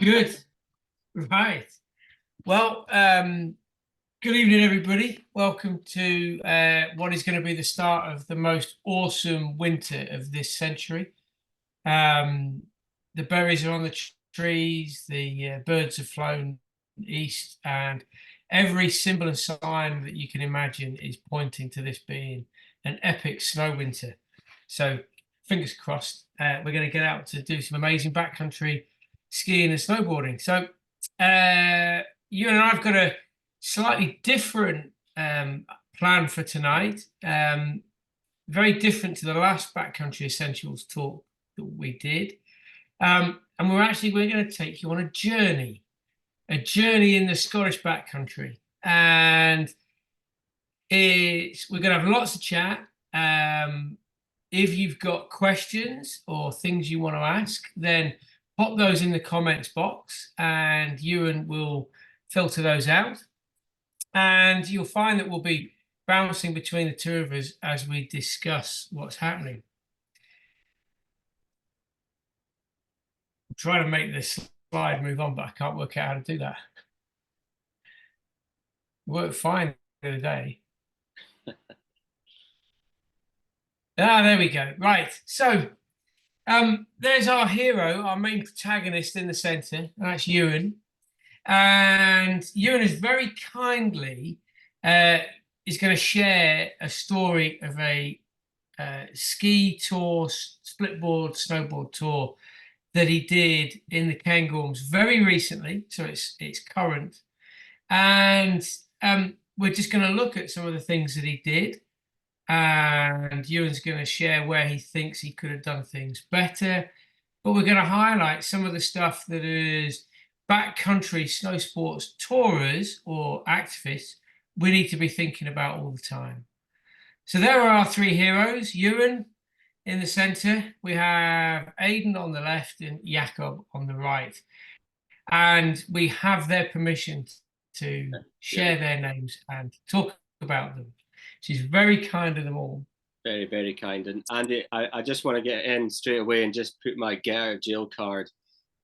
Good. Right. Well, good evening, everybody. Welcome to what is going to be the start of the most awesome winter of this century. Um, the berries are on the trees, the birds have flown east, and every symbol and sign that you can imagine is pointing to this being an epic snow winter. So, fingers crossed, we're going to get out to do some amazing backcountry skiing and snowboarding. So, you and I have got a slightly different plan for tonight. Very different to the last Backcountry Essentials talk that we did. And we're going to take you on a journey in the Scottish backcountry. And we're going to have lots of chat. If you've got questions or things you want to ask, then pop those in the comments box and Ewan will filter those out. And you'll find that we'll be bouncing between the two of us as we discuss what's happening. I'm trying to make this slide move on, but I can't work out how to do that. It worked fine the other day. There we go. Right. So there's our hero, our main protagonist in the centre, and that's Ewan. And Ewan is very kindly is going to share a story of a ski tour, splitboard, snowboard tour that he did in the Cairngorms very recently. So it's current. And we're just going to look at some of the things that he did. And Ewan's going to share where he thinks he could have done things better. But we're going to highlight some of the stuff that is backcountry snow sports tourers or activists we need to be thinking about all the time. So there are our three heroes. Ewan in the centre, we have Aidan on the left and Jakob on the right. And we have their permission to share their names and talk about them. She's very kind to them all. Very, very kind. And Andy, I just want to get in straight away and just put my get out of jail card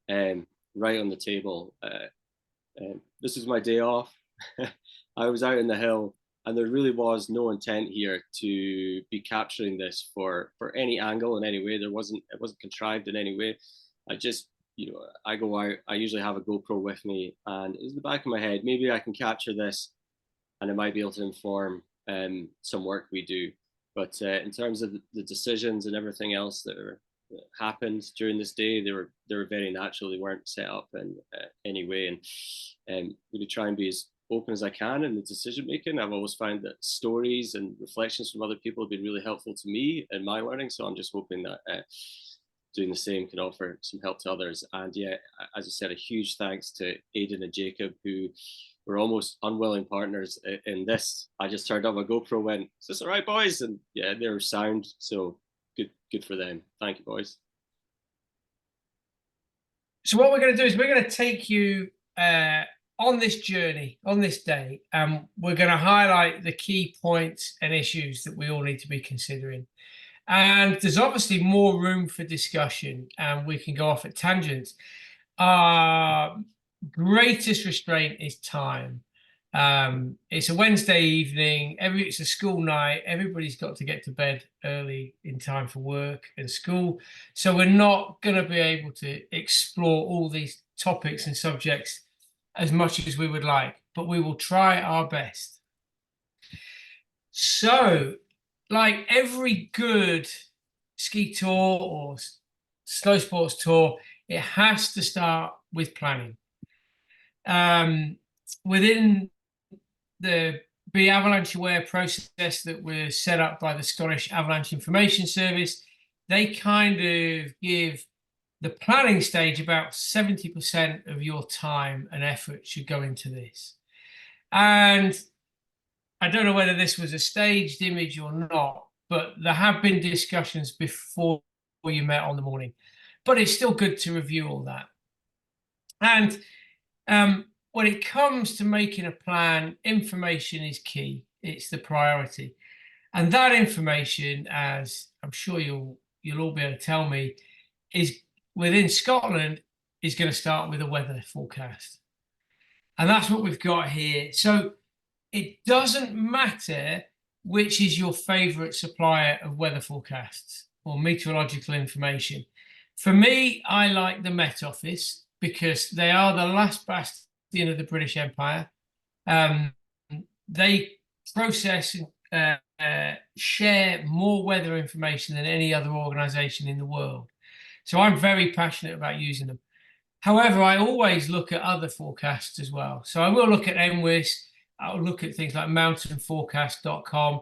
right on the table. This is my day off. I was out in the hill, and there really was no intent here to be capturing this for any angle in any way. It wasn't contrived in any way. I just, I go out. I usually have a GoPro with me, and it's in the back of my head. Maybe I can capture this, and it might be able to inform some work we do. But in terms of the decisions and everything else that happened during this day, they were very natural. They weren't set up in any way, and really try and be as open as I can in the decision making. I've always found that stories and reflections from other people have been really helpful to me in my learning. So I'm just hoping that doing the same can offer some help to others. And yeah, as I said, a huge thanks to Aidan and Jacob, who were almost unwilling partners in this. I just turned on my GoPro, went, "Is this all right, boys?" And yeah, they were sound. So good for them. Thank you, boys. So what we're going to do is we're going to take you on this journey, on this day, and we're going to highlight the key points and issues that we all need to be considering. And there's obviously more room for discussion, and we can go off at tangents. Our greatest restraint is time. It's a Wednesday evening. It's a school night. Everybody's got to get to bed early in time for work and school. So we're not going to be able to explore all these topics and subjects as much as we would like, but we will try our best. So, like every good ski tour or snow sports tour, it has to start with planning. Within the Be Avalanche Aware process that was set up by the Scottish Avalanche Information Service, they kind of give the planning stage about 70% of your time and effort should go into this. And I don't know whether this was a staged image or not, but there have been discussions before you met on the morning. But it's still good to review all that. And when it comes to making a plan, information is key. It's the priority. And that information, as I'm sure you'll all be able to tell me, is within Scotland is going to start with a weather forecast. And that's what we've got here. So it doesn't matter which is your favorite supplier of weather forecasts or meteorological information. For me, I like the Met Office because they are the last bastion of the British Empire. They process and share more weather information than any other organization in the world. So I'm very passionate about using them. However, I always look at other forecasts as well. So I will look at NWIS, I'll look at things like mountainforecast.com,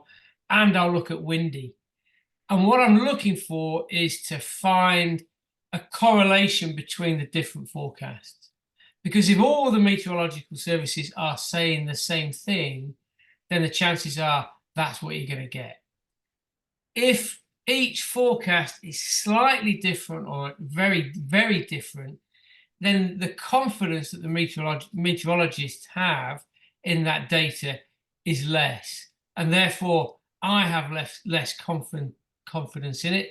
and I'll look at Windy. And what I'm looking for is to find a correlation between the different forecasts. Because if all the meteorological services are saying the same thing, then the chances are that's what you're going to get. If each forecast is slightly different or very, very different, then the confidence that the meteorologists have in that data is less. And therefore, I have less confidence in it.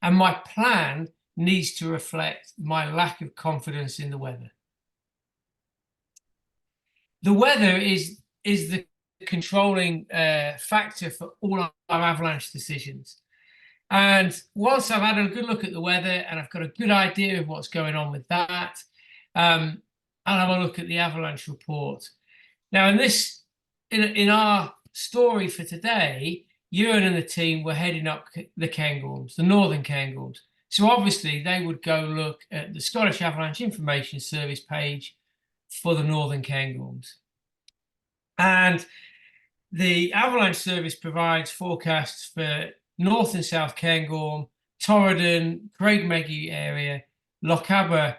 And my plan needs to reflect my lack of confidence in the weather. The weather is the controlling factor for all our avalanche decisions. And once I've had a good look at the weather and I've got a good idea of what's going on with that, I'll have a look at the avalanche report. Now, in our story for today, Ewan and the team were heading up the Cairngorms, the northern Cairngorms. So obviously they would go look at the Scottish Avalanche Information Service page for the northern Cairngorms. And the Avalanche Service provides forecasts for North and South Cairngorm, Torridon, Craigmeggy area, Lochaber,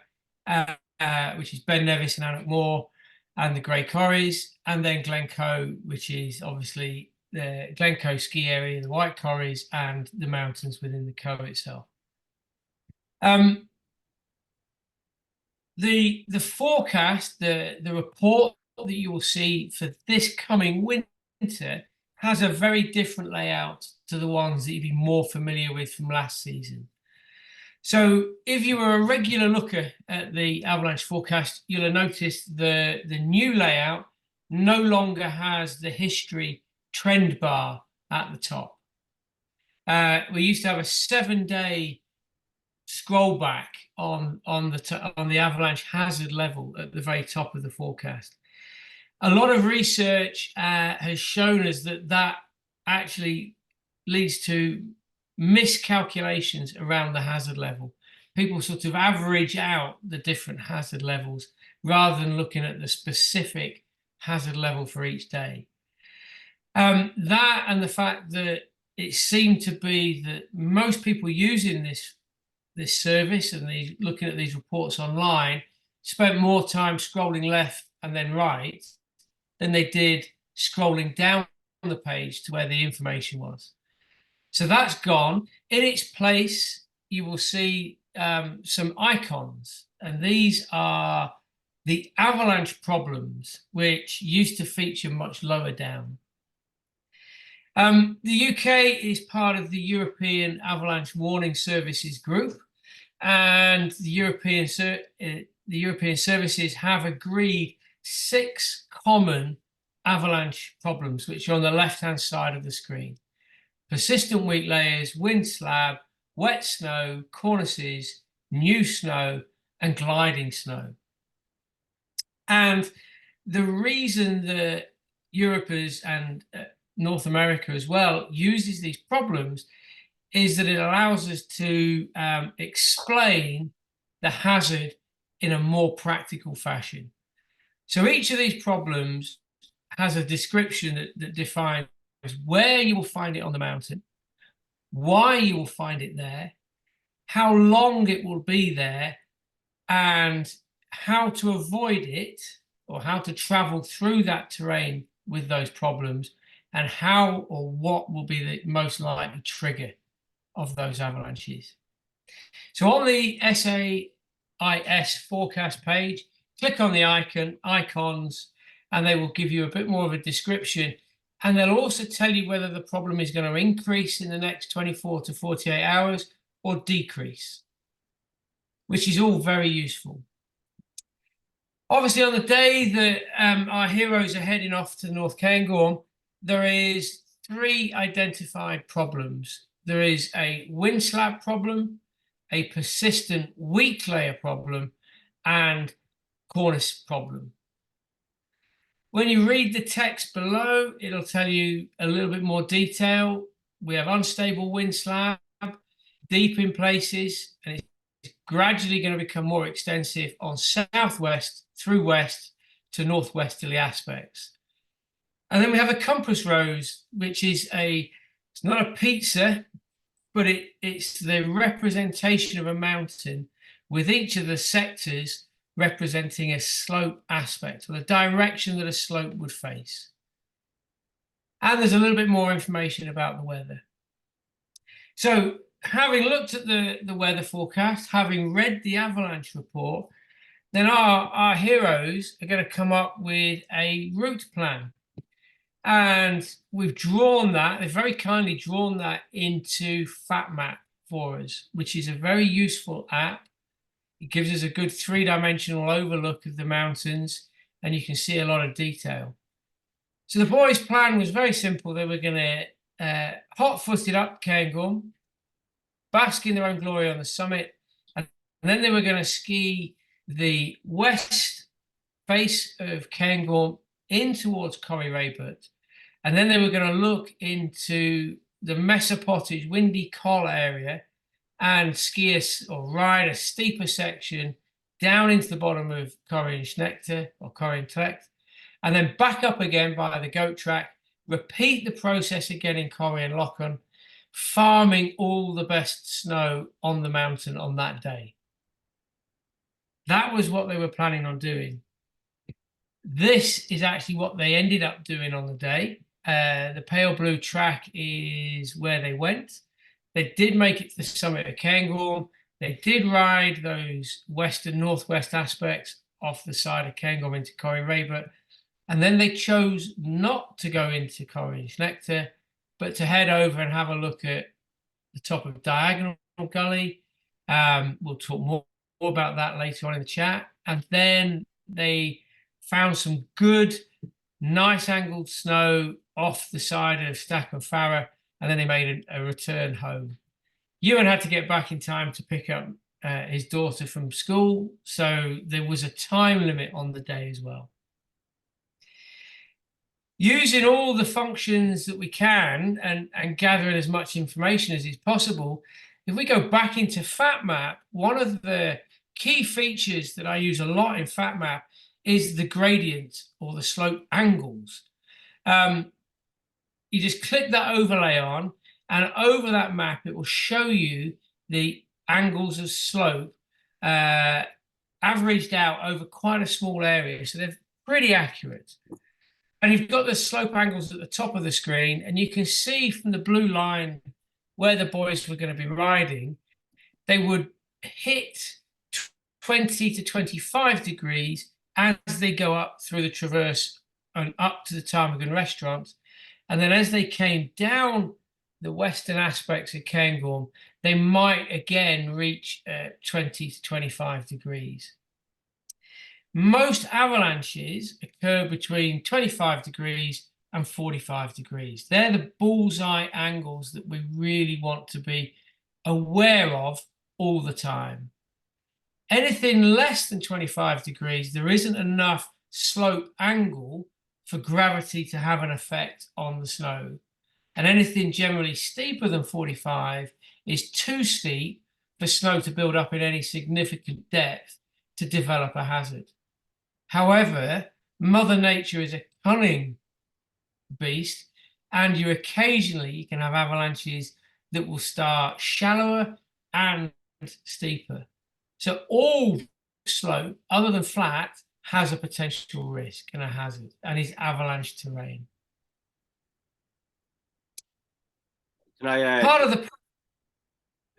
which is Ben Nevis and Alnwick and the Grey Corries, and then Glencoe, which is obviously the Glencoe ski area, the White Corries, and the mountains within the Coe itself. The forecast, the report that you will see for this coming winter has a very different layout to the ones that you'd be more familiar with from last season. So if you were a regular looker at the avalanche forecast, you'll have noticed the new layout no longer has the history trend bar at the top. We used to have a 7-day scroll back on the avalanche hazard level at the very top of the forecast. A lot of research has shown us that actually leads to miscalculations around the hazard level. People sort of average out the different hazard levels rather than looking at the specific hazard level for each day. That and the fact that it seemed to be that most people using this service and looking at these reports online spent more time scrolling left and then right than they did scrolling down the page to where the information was. So that's gone. In its place, you will see some icons, and these are the avalanche problems, which used to feature much lower down. The UK is part of the European Avalanche Warning Services Group, and the European services have agreed 6 common avalanche problems, which are on the left-hand side of the screen. Persistent weak layers, wind slab, wet snow, cornices, new snow, and gliding snow. And the reason that Europe and North America as well uses these problems is that it allows us to explain the hazard in a more practical fashion. So each of these problems has a description that defines where you will find it on the mountain, why you will find it there, how long it will be there, and how to avoid it or how to travel through that terrain with those problems, and how or what will be the most likely trigger of those avalanches. So on the SAIS forecast page, click on the icons, and they will give you a bit more of a description. And they'll also tell you whether the problem is going to increase in the next 24 to 48 hours or decrease, which is all very useful. Obviously, on the day that our heroes are heading off to North Cairngorm, there is three identified problems. There is a wind slab problem, a persistent weak layer problem, and cornice problem. When you read the text below, it'll tell you a little bit more detail. We have unstable wind slab, deep in places, and it's gradually going to become more extensive on southwest through west to northwesterly aspects. And then we have a compass rose, which is it's not a pizza, but it's the representation of a mountain with each of the sectors representing a slope aspect or the direction that a slope would face. And there's a little bit more information about the weather. So having looked at the weather forecast, having read the avalanche report, then our heroes are going to come up with a route plan. And we've drawn that, they've very kindly drawn that into FatMap for us, which is a very useful app. It gives us a good three-dimensional overlook of the mountains, and you can see a lot of detail. So the boys' plan was very simple. They were going to hot-footed up Cairngorm, bask in their own glory on the summit, and then they were going to ski the west face of Cairngorm in towards Corrie Raybert, and then they were going to look into the Messer Pottage Windy Col area and ski or ride a steeper section down into the bottom of Corrie Schnechter or Corrie Tlecht, and then back up again by the goat track, repeat the process again in Corrie and Lochon, farming all the best snow on the mountain on that day. That was what they were planning on doing. This is actually what they ended up doing on the day. The pale blue track is where they went. They did make it to the summit of Cairngorm. They did ride those west and northwest aspects off the side of Cairngorm into Corrie Raybert. And then they chose not to go into Corrie Schnechter, but to head over and have a look at the top of Diagonal Gully. We'll talk more about that later on in the chat. And then they found some good, nice angled snow off the side of Stack and Farrer, and then they made a return home. Ewan had to get back in time to pick up his daughter from school, so there was a time limit on the day as well. Using all the functions that we can and gathering as much information as is possible, if we go back into FatMap, one of the key features that I use a lot in FatMap is the gradient or the slope angles. You just click that overlay on, and over that map, it will show you the angles of slope averaged out over quite a small area. So they're pretty accurate. And you've got the slope angles at the top of the screen, and you can see from the blue line where the boys were going to be riding, they would hit 20 to 25 degrees as they go up through the traverse and up to the Ptarmigan restaurant. And then as they came down the western aspects of Cairngorm, they might again reach 20 to 25 degrees. Most avalanches occur between 25 degrees and 45 degrees. They're the bullseye angles that we really want to be aware of all the time. Anything less than 25 degrees, there isn't enough slope angle for gravity to have an effect on the snow. And anything generally steeper than 45 is too steep for snow to build up in any significant depth to develop a hazard. However, Mother Nature is a cunning beast, and you can have avalanches that will start shallower and steeper. So all slope, other than flat, has a potential risk and a hazard, and is avalanche terrain. Can I? Part of the. Can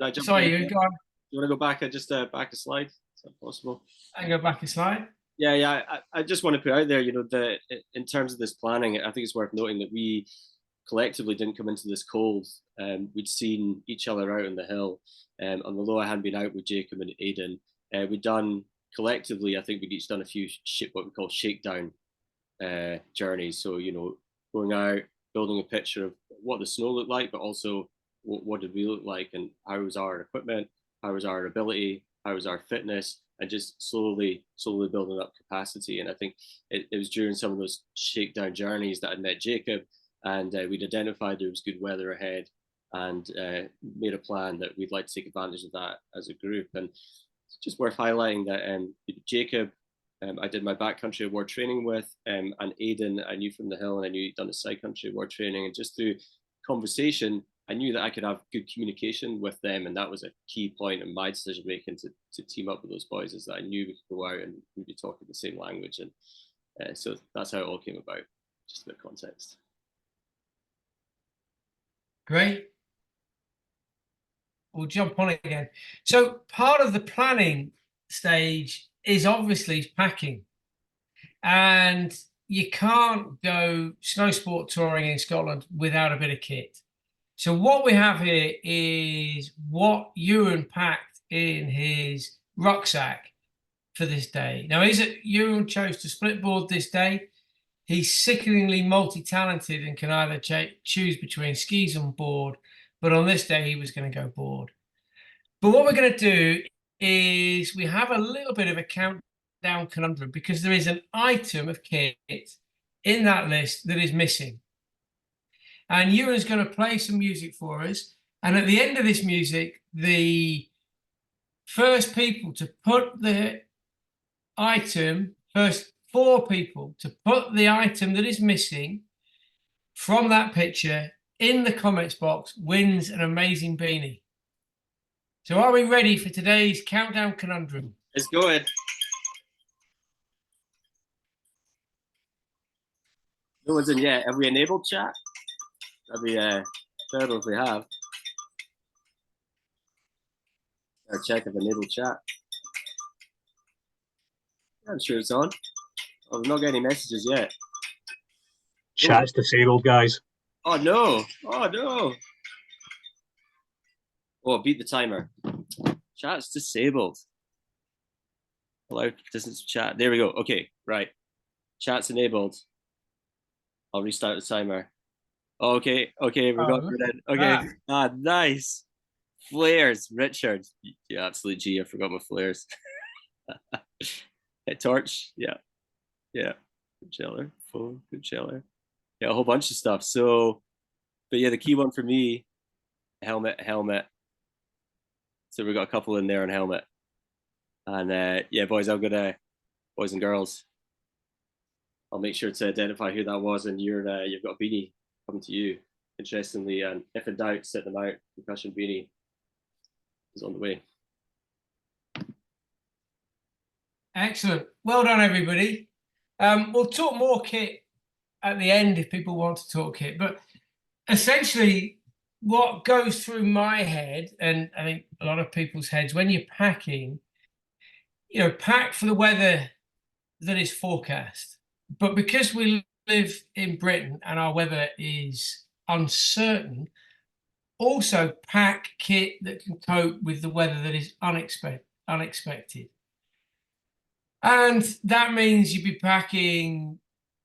I jump Sorry, in? you go on. You want to go back? Just back a slide. Is that possible? And go back a slide. Yeah. I just want to put out there, in terms of this planning, I think it's worth noting that we collectively didn't come into this cold. We'd seen each other out on the hill, and although I hadn't been out with Jacob and Aidan, we'd done collectively, I think we'd each done a few what we call shakedown journeys. So, you know, going out, building a picture of what the snow looked like, but also what did we look like, and how was our equipment, how was our ability, how was our fitness, and just slowly building up capacity. And I think it was during some of those shakedown journeys that I met Jacob, and we'd identified there was good weather ahead, and made a plan that we'd like to take advantage of that as a group. And it's just worth highlighting that Jacob, I did my backcountry award training with, and Aidan I knew from the hill, and I knew he'd done his side country award training, and just through conversation I knew that I could have good communication with them, and that was a key point in my decision making to team up with those boys, is that I knew we could go out and we'd be talking the same language. And so that's how it all came about, just a bit of context. Great. We'll jump on it again. So part of the planning stage is obviously packing, and you can't go snow sport touring in Scotland without a bit of kit. So what we have here is what Ewan packed in his rucksack for this day. Now, is it Ewan chose to split board this day? He's sickeningly multi-talented and can either choose between skis and board, but on this day he was going to go board. But what we're going to do is we have a little bit of a countdown conundrum, because there is an item of kit in that list that is missing. And Ewan's going to play some music for us. And at the end of this music, the first people to put the item, first 4 people to put the item that is missing from that picture in the comments box wins an amazing beanie. So are we ready for today's countdown conundrum? Let's go ahead. No one's in yet. Have we enabled chat? That'd be terrible if we have. I'll check if enabled chat. I'm sure it's on. Oh, we've not got any messages yet. Chat's disabled, guys. Oh no! Oh no! Oh, beat the timer. Chat's disabled. Allow participants to chat. There we go. Okay, right. Chat's enabled. I'll restart the timer. Okay, we got it in. Okay, nice. Flares, Richard. Yeah, absolute G. I forgot my flares. Torch, yeah. Good chiller, phone, good chiller. Yeah, a whole bunch of stuff. So, but yeah, the key one for me, helmet. So we got a couple in there on helmet. And yeah, boys and girls, I'll make sure to identify who that was, and you've got a beanie coming to you. Interestingly, and if in doubt, sit them out. Concussion beanie is on the way. Excellent. Well done, everybody. We'll talk more kit at the end if people want to talk kit, but essentially what goes through my head, and I think a lot of people's heads, when you're packing, pack for the weather that is forecast. But because we live in Britain and our weather is uncertain, also pack kit that can cope with the weather that is unexpected. And that means you'd be packing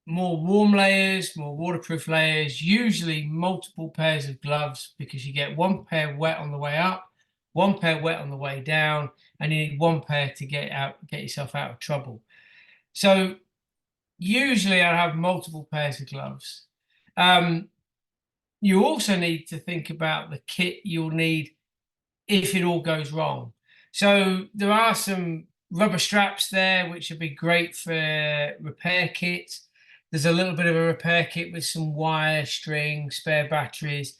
more warm layers, more waterproof layers, usually multiple pairs of gloves, because you get one pair wet on the way up, one pair wet on the way down, and you need one pair to get yourself out of trouble. So usually I have multiple pairs of gloves. You also need to think about the kit you'll need if it all goes wrong. So there are some rubber straps there, which would be great for repair kits. There's a little bit of a repair kit with some wire, string, spare batteries,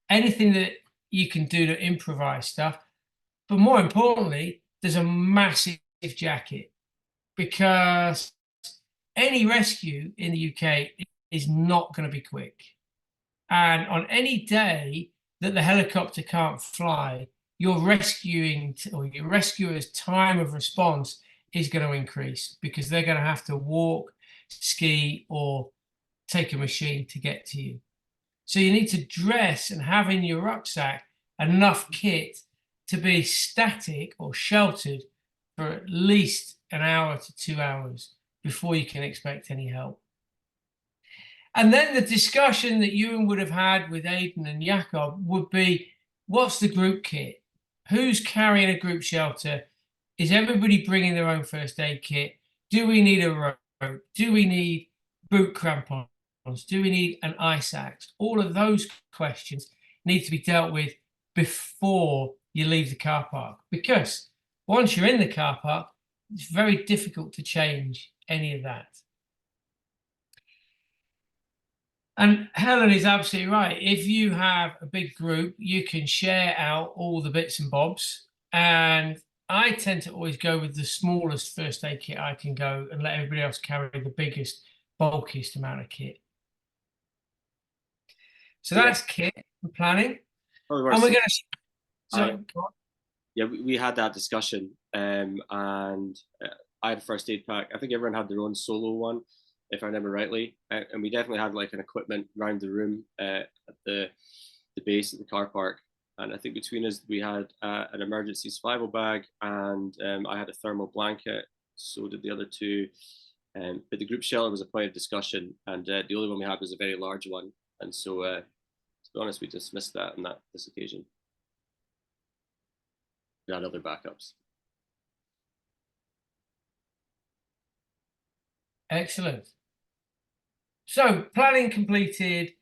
anything that you can do to improvise stuff. But more importantly, there's a massive jacket, because any rescue in the UK is not going to be quick. And on any day that the helicopter can't fly, your rescuer's time of response is going to increase, because they're going to have to walk, ski, or take a machine to get to you. So you need to dress and have in your rucksack enough kit to be static or sheltered for at least an hour to 2 hours before you can expect any help. And then the discussion that Ewan would have had with Aidan and Jakob would be, what's the group kit? Who's carrying a group shelter? Is everybody bringing their own first aid kit? Do we need a rope? Do we need boot crampons? Do we need an ice axe? All of those questions need to be dealt with before you leave the car park, because once you're in the car park, it's very difficult to change any of that. And Helen is absolutely right. If you have a big group, you can share out all the bits and bobs. And I tend to always go with the smallest first aid kit I can go and let everybody else carry the biggest, bulkiest amount of kit. So that's kit and planning. And we're going to... Sorry, yeah, we had that discussion, and I had a first aid pack. I think everyone had their own solo one, if I remember rightly, and we definitely had like an equipment around the room at the base of the car park. And I think between us, we had an emergency survival bag, and I had a thermal blanket. So did the other two. But the group shelter was a point of discussion, and the only one we had was a very large one. And so, to be honest, we dismissed that on this occasion. We had other backups. Excellent. So planning completed,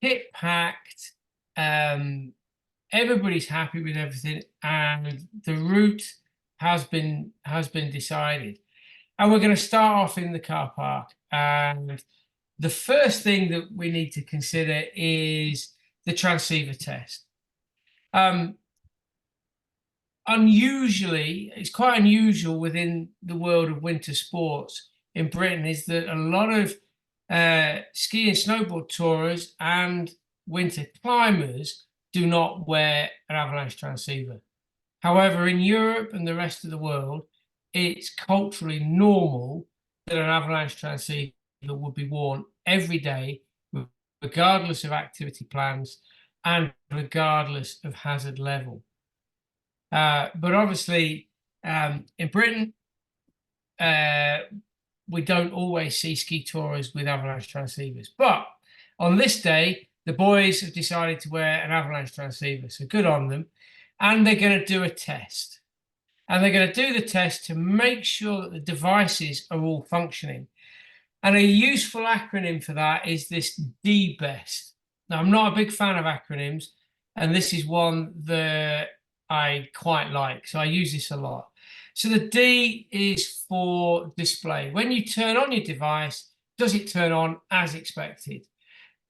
kit packed, everybody's happy with everything, and the route has been decided. And we're going to start off in the car park. And the first thing that we need to consider is the transceiver test. Unusually, it's quite unusual within the world of winter sports in Britain, is that a lot of ski and snowboard tourers and winter climbers do not wear an avalanche transceiver. However, in Europe and the rest of the world, it's culturally normal that an avalanche transceiver would be worn every day, regardless of activity plans and regardless of hazard level. But obviously, in Britain, we don't always see ski tourers with avalanche transceivers. But on this day, the boys have decided to wear an avalanche transceiver, so good on them. And they're going to do a test. And they're going to do the test to make sure that the devices are all functioning. And a useful acronym for that is this DBEST. Now, I'm not a big fan of acronyms, and this is one that I quite like, so I use this a lot. So the D is for display. When you turn on your device, does it turn on as expected?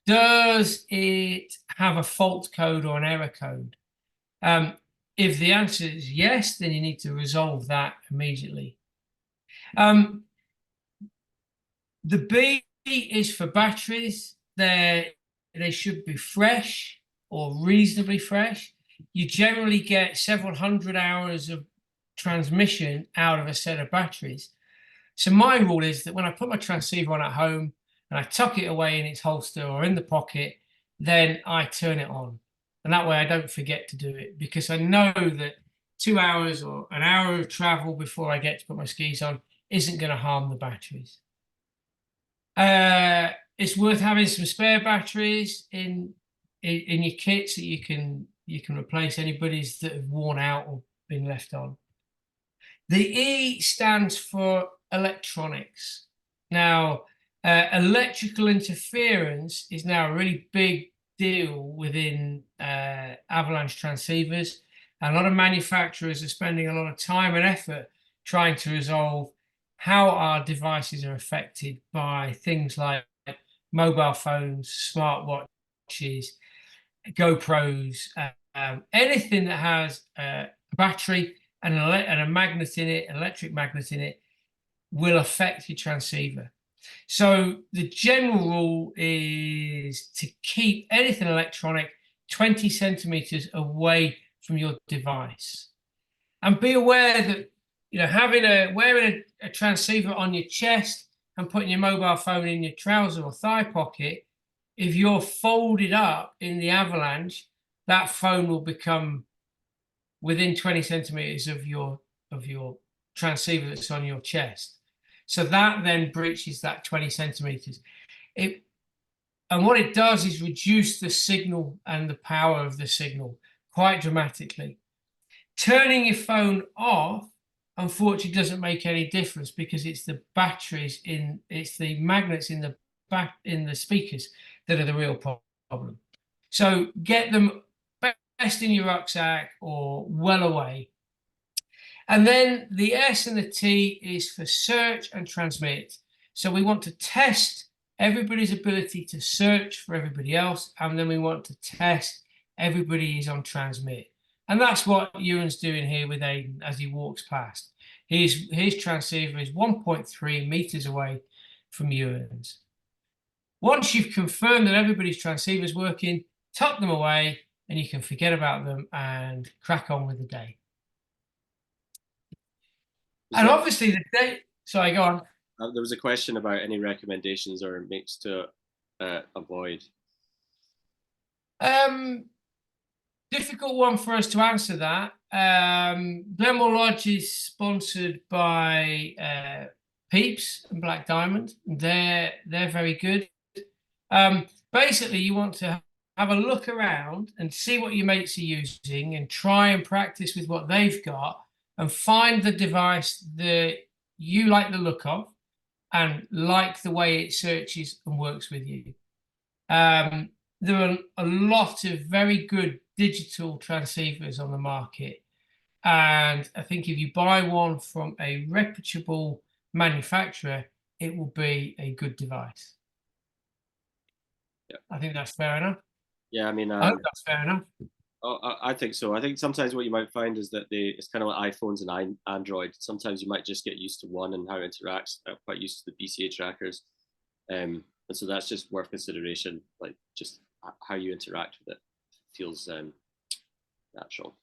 Does it have a fault code or an error code? If the answer is yes, then you need to resolve that immediately. The B is for batteries. They should be fresh or reasonably fresh. You generally get several hundred hours of transmission out of a set of batteries. So my rule is that when I put my transceiver on at home and I tuck it away in its holster or in the pocket, then I turn it on. And that way I don't forget to do it, because I know that 2 hours or an hour of travel before I get to put my skis on isn't going to harm the batteries. It's worth having some spare batteries in your kit so you can replace anybody's that have worn out or been left on. The E stands for electronics. Now, electrical interference is now a really big deal within avalanche transceivers. And a lot of manufacturers are spending a lot of time and effort trying to resolve how our devices are affected by things like mobile phones, smartwatches, GoPros, anything that has a battery and a magnet in it, an electric magnet in it, will affect your transceiver. So the general rule is to keep anything electronic 20 centimeters away from your device. And be aware that, wearing a transceiver on your chest and putting your mobile phone in your trouser or thigh pocket, if you're folded up in the avalanche, that phone will become within 20 centimeters of your transceiver that's on your chest. So that then breaches that 20 centimeters. And what it does is reduce the signal and the power of the signal quite dramatically. Turning your phone off, unfortunately, doesn't make any difference because it's the batteries it's the magnets in the speakers that are the real problem. So get them best in your rucksack or well away. And then the S and the T is for search and transmit. So we want to test everybody's ability to search for everybody else, and then we want to test everybody is on transmit. And that's what Ewan's doing here with Aidan as he walks past. His transceiver is 1.3 meters away from Ewan's. Once you've confirmed that everybody's transceiver is working, tuck them away and you can forget about them and crack on with the day. And obviously the day, sorry, go on. There was a question about any recommendations or makes to avoid. Difficult one for us to answer that. Glenmore Lodge is sponsored by Peeps and Black Diamond. They're very good. Basically, you want to have a look around and see what your mates are using and try and practice with what they've got and find the device that you like the look of and like the way it searches and works with you. There are a lot of very good digital transceivers on the market. And I think if you buy one from a reputable manufacturer, it will be a good device. Yeah. I think that's fair enough. Yeah, I mean, I hope that's fair enough. I think so. I think sometimes what you might find is that it's kind of like iPhones and Android. Sometimes you might just get used to one and how it interacts. I'm quite used to the BCA trackers. And so that's just worth consideration, like just how you interact with it feels natural.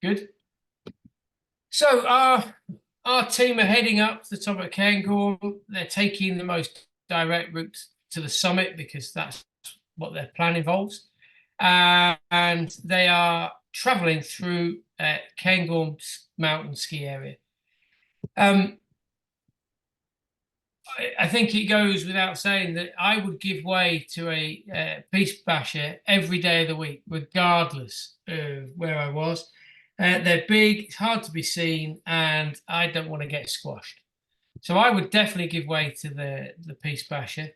Good. So our team are heading up to the top of Cairngorm. They're taking the most direct route to the summit because that's what their plan involves. And they are traveling through Cairngorm mountain ski area. I think it goes without saying that I would give way to a Peace Basher every day of the week, regardless of where I was. They're big, it's hard to be seen, and I don't want to get squashed. So I would definitely give way to the Peace Basher.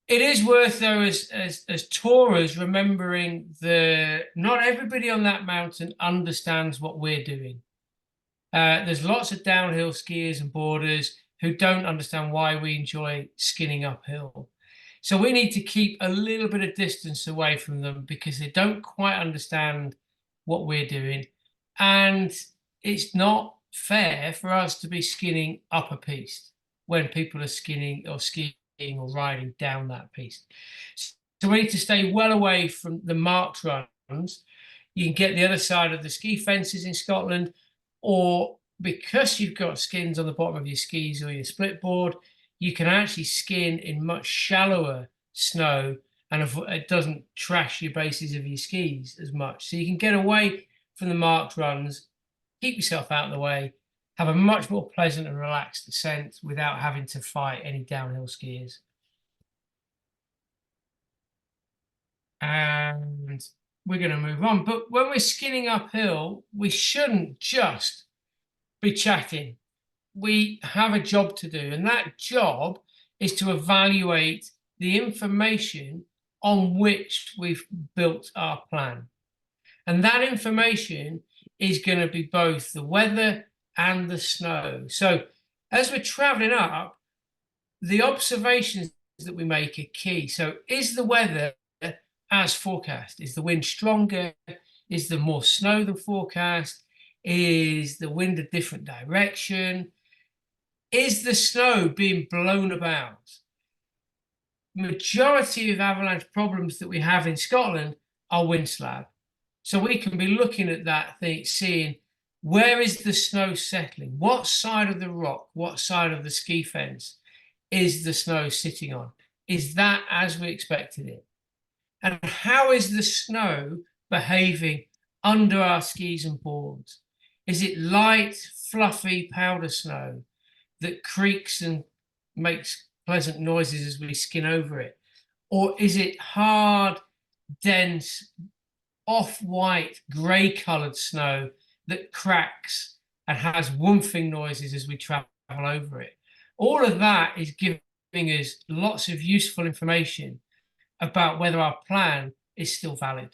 It is worth, though, as tourers, remembering that not everybody on that mountain understands what we're doing. There's lots of downhill skiers and boarders who don't understand why we enjoy skinning uphill. So we need to keep a little bit of distance away from them because they don't quite understand what we're doing. And it's not fair for us to be skinning up a piste when people are skinning or skiing or riding down that piste. So we need to stay well away from the marked runs. You can get the other side of the ski fences in Scotland, or because you've got skins on the bottom of your skis or your split board, you can actually skin in much shallower snow and it doesn't trash your bases of your skis as much. So you can get away from the marked runs, keep yourself out of the way, have a much more pleasant and relaxed descent without having to fight any downhill skiers. And we're going to move on. But when we're skinning uphill, we shouldn't just be chatting. We have a job to do, and that job is to evaluate the information on which we've built our plan. And that information is going to be both the weather and the snow. So as we're traveling up, the observations that we make are key. So is the weather as forecast? Is the wind stronger? Is there more snow than forecast? Is the wind a different direction? Is the snow being blown about? Majority of avalanche problems that we have in Scotland are wind slab. So we can be looking at that thing, seeing where is the snow settling? What side of the rock, what side of the ski fence is the snow sitting on? Is that as we expected it? And how is the snow behaving under our skis and boards? Is it light, fluffy powder snow that creaks and makes pleasant noises as we skin over it? Or is it hard, dense, off-white, grey-coloured snow that cracks and has woofing noises as we travel over it? All of that is giving us lots of useful information about whether our plan is still valid.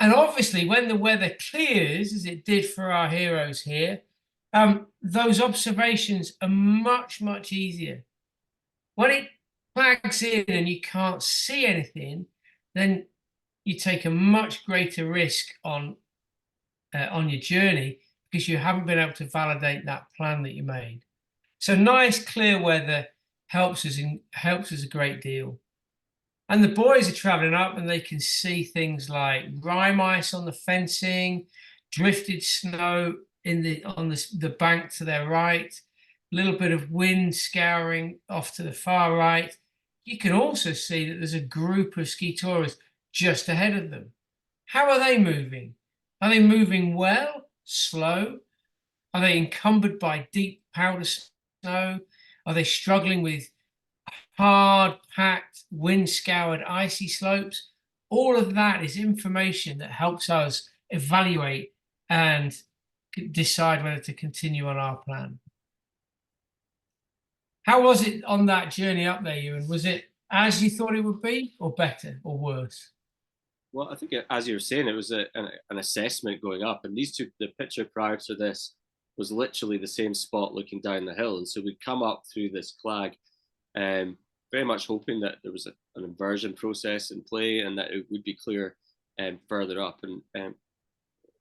And obviously, when the weather clears, as it did for our heroes here, those observations are much, much easier. When it flags in and you can't see anything, then you take a much greater risk on your journey because you haven't been able to validate that plan that you made. So nice, clear weather helps us a great deal. And the boys are traveling up and they can see things like rime ice on the fencing, drifted snow on the bank to their right, a little bit of wind scouring off to the far right. You can also see that there's a group of ski tourists just ahead of them. How are they moving? Are they moving well, slow? Are they encumbered by deep powder snow? Are they struggling with hard packed, wind scoured, icy slopes? All of that is information that helps us evaluate and decide whether to continue on our plan. How was it on that journey up there, Ewan? Was it as you thought it would be, or better, or worse? Well, I think as you were saying, it was an assessment going up, and the picture prior to this was literally the same spot looking down the hill, and so we'd come up through this clag, very much hoping that there was an inversion process in play and that it would be clear further up. And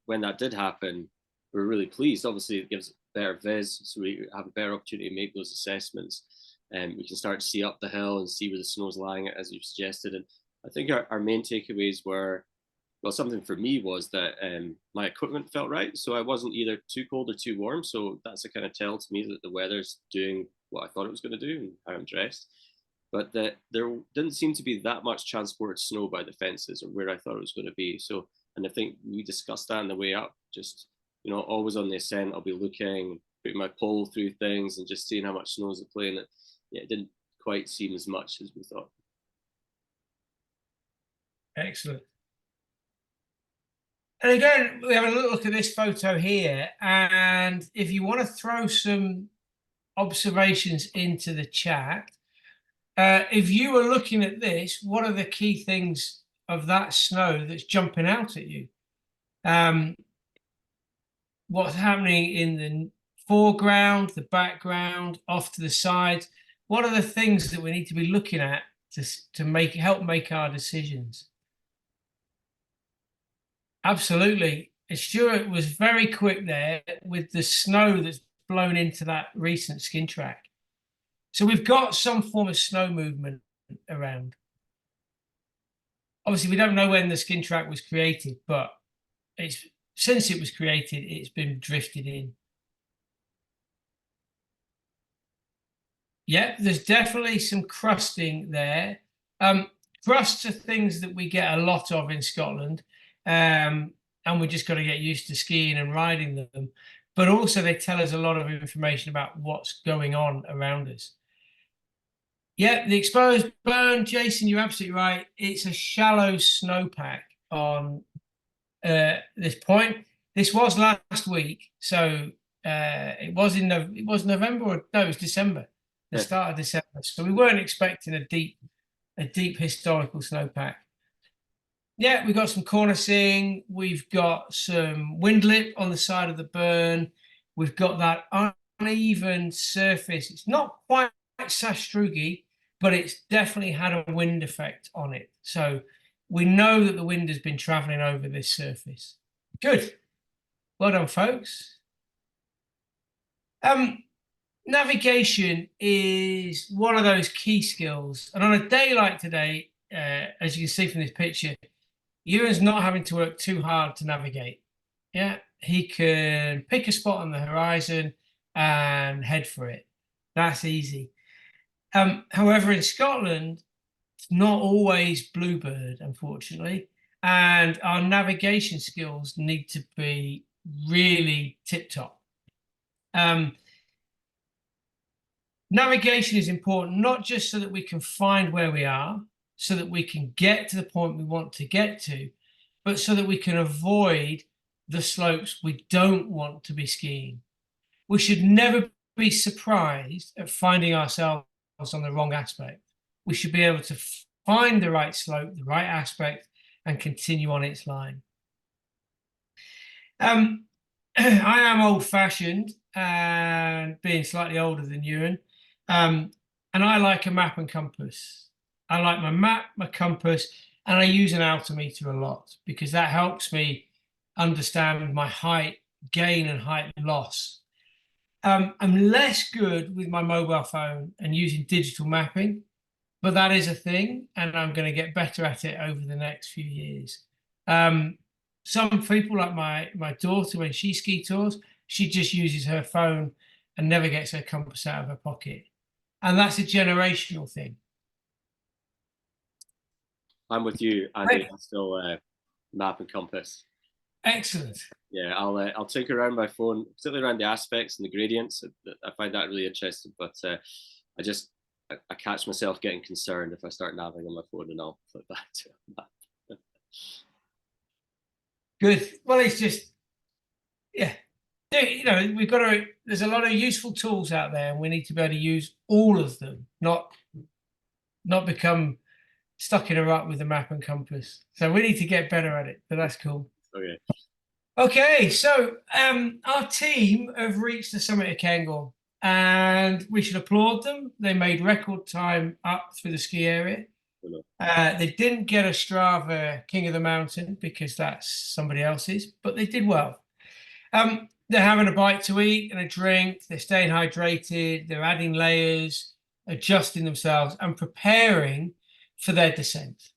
when that did happen, we were really pleased. Obviously, it gives better viz, so we have a better opportunity to make those assessments. And we can start to see up the hill and see where the snow's lying, as you've suggested. And I think our main takeaways were, well, something for me was that my equipment felt right. So I wasn't either too cold or too warm. So that's a kind of tell to me that the weather's doing what I thought it was going to do and how I'm dressed. But that there didn't seem to be that much transported snow by the fences or where I thought it was going to be. So, and I think we discussed that on the way up, just, always on the ascent, I'll be looking, putting my pole through things and just seeing how much snow is at play. And it didn't quite seem as much as we thought. Excellent. And again, we have a little look at this photo here. And if you want to throw some observations into the chat, if you were looking at this, what are the key things of that snow that's jumping out at you? What's happening in the foreground, the background, off to the side? What are the things that we need to be looking at to help make our decisions? Absolutely. Stuart was very quick there with the snow that's blown into that recent skin track. So we've got some form of snow movement around. Obviously, we don't know when the skin track was created, but since it was created, it's been drifted in. Yeah, there's definitely some crusting there. Crusts are things that we get a lot of in Scotland, and we just got to get used to skiing and riding them. But also they tell us a lot of information about what's going on around us. Yeah, the exposed burn, Jason, you're absolutely right. It's a shallow snowpack on this point. This was last week, so it was November, or no, it was December, the start of December. So we weren't expecting a deep historical snowpack. Yeah, we've got some cornicing, we've got some windlip on the side of the burn, we've got that uneven surface. It's not quite sastrugi, but it's definitely had a wind effect on it. So we know that the wind has been traveling over this surface. Good. Well done, folks. Navigation is one of those key skills. And on a day like today, as you can see from this picture, Ewan's not having to work too hard to navigate. Yeah, he can pick a spot on the horizon and head for it. That's easy. However, in Scotland, it's not always bluebird, unfortunately. and our navigation skills need to be really tip top. Navigation is important, not just so that we can find where we are, so that we can get to the point we want to get to, but so that we can avoid the slopes we don't want to be skiing. We should never be surprised at finding ourselves on the wrong aspect. We should be able to find the right slope, the right aspect, and continue on its line. I am old-fashioned and being slightly older than Ewan, and I like a map and compass. I like my map, my compass, and I use an altimeter a lot because that helps me understand my height gain and height loss. I'm less good with my mobile phone and using digital mapping, but that is a thing, and I'm going to get better at it over the next few years. Some people, like my daughter, when she ski tours, she just uses her phone and never gets her compass out of her pocket. And that's a generational thing. I'm with you, Andy. I'm still map and compass. Excellent. Yeah, I'll tinker around my phone, particularly around the aspects and the gradients. I find that really interesting, but I catch myself getting concerned if I start navigating on my phone, and I'll flip back to a map. Good. Well, it's just, yeah. You know, we've got to, there's a lot of useful tools out there, and we need to be able to use all of them, not become stuck in a rut with a map and compass. So we need to get better at it, but that's cool. Okay. Okay, so our team have reached the summit of Cairngorm, and we should applaud them. They made record time up through the ski area. They didn't get a Strava King of the Mountain because that's somebody else's, but they did well. They're having a bite to eat and a drink. They're staying hydrated. They're adding layers, adjusting themselves, and preparing for their descent.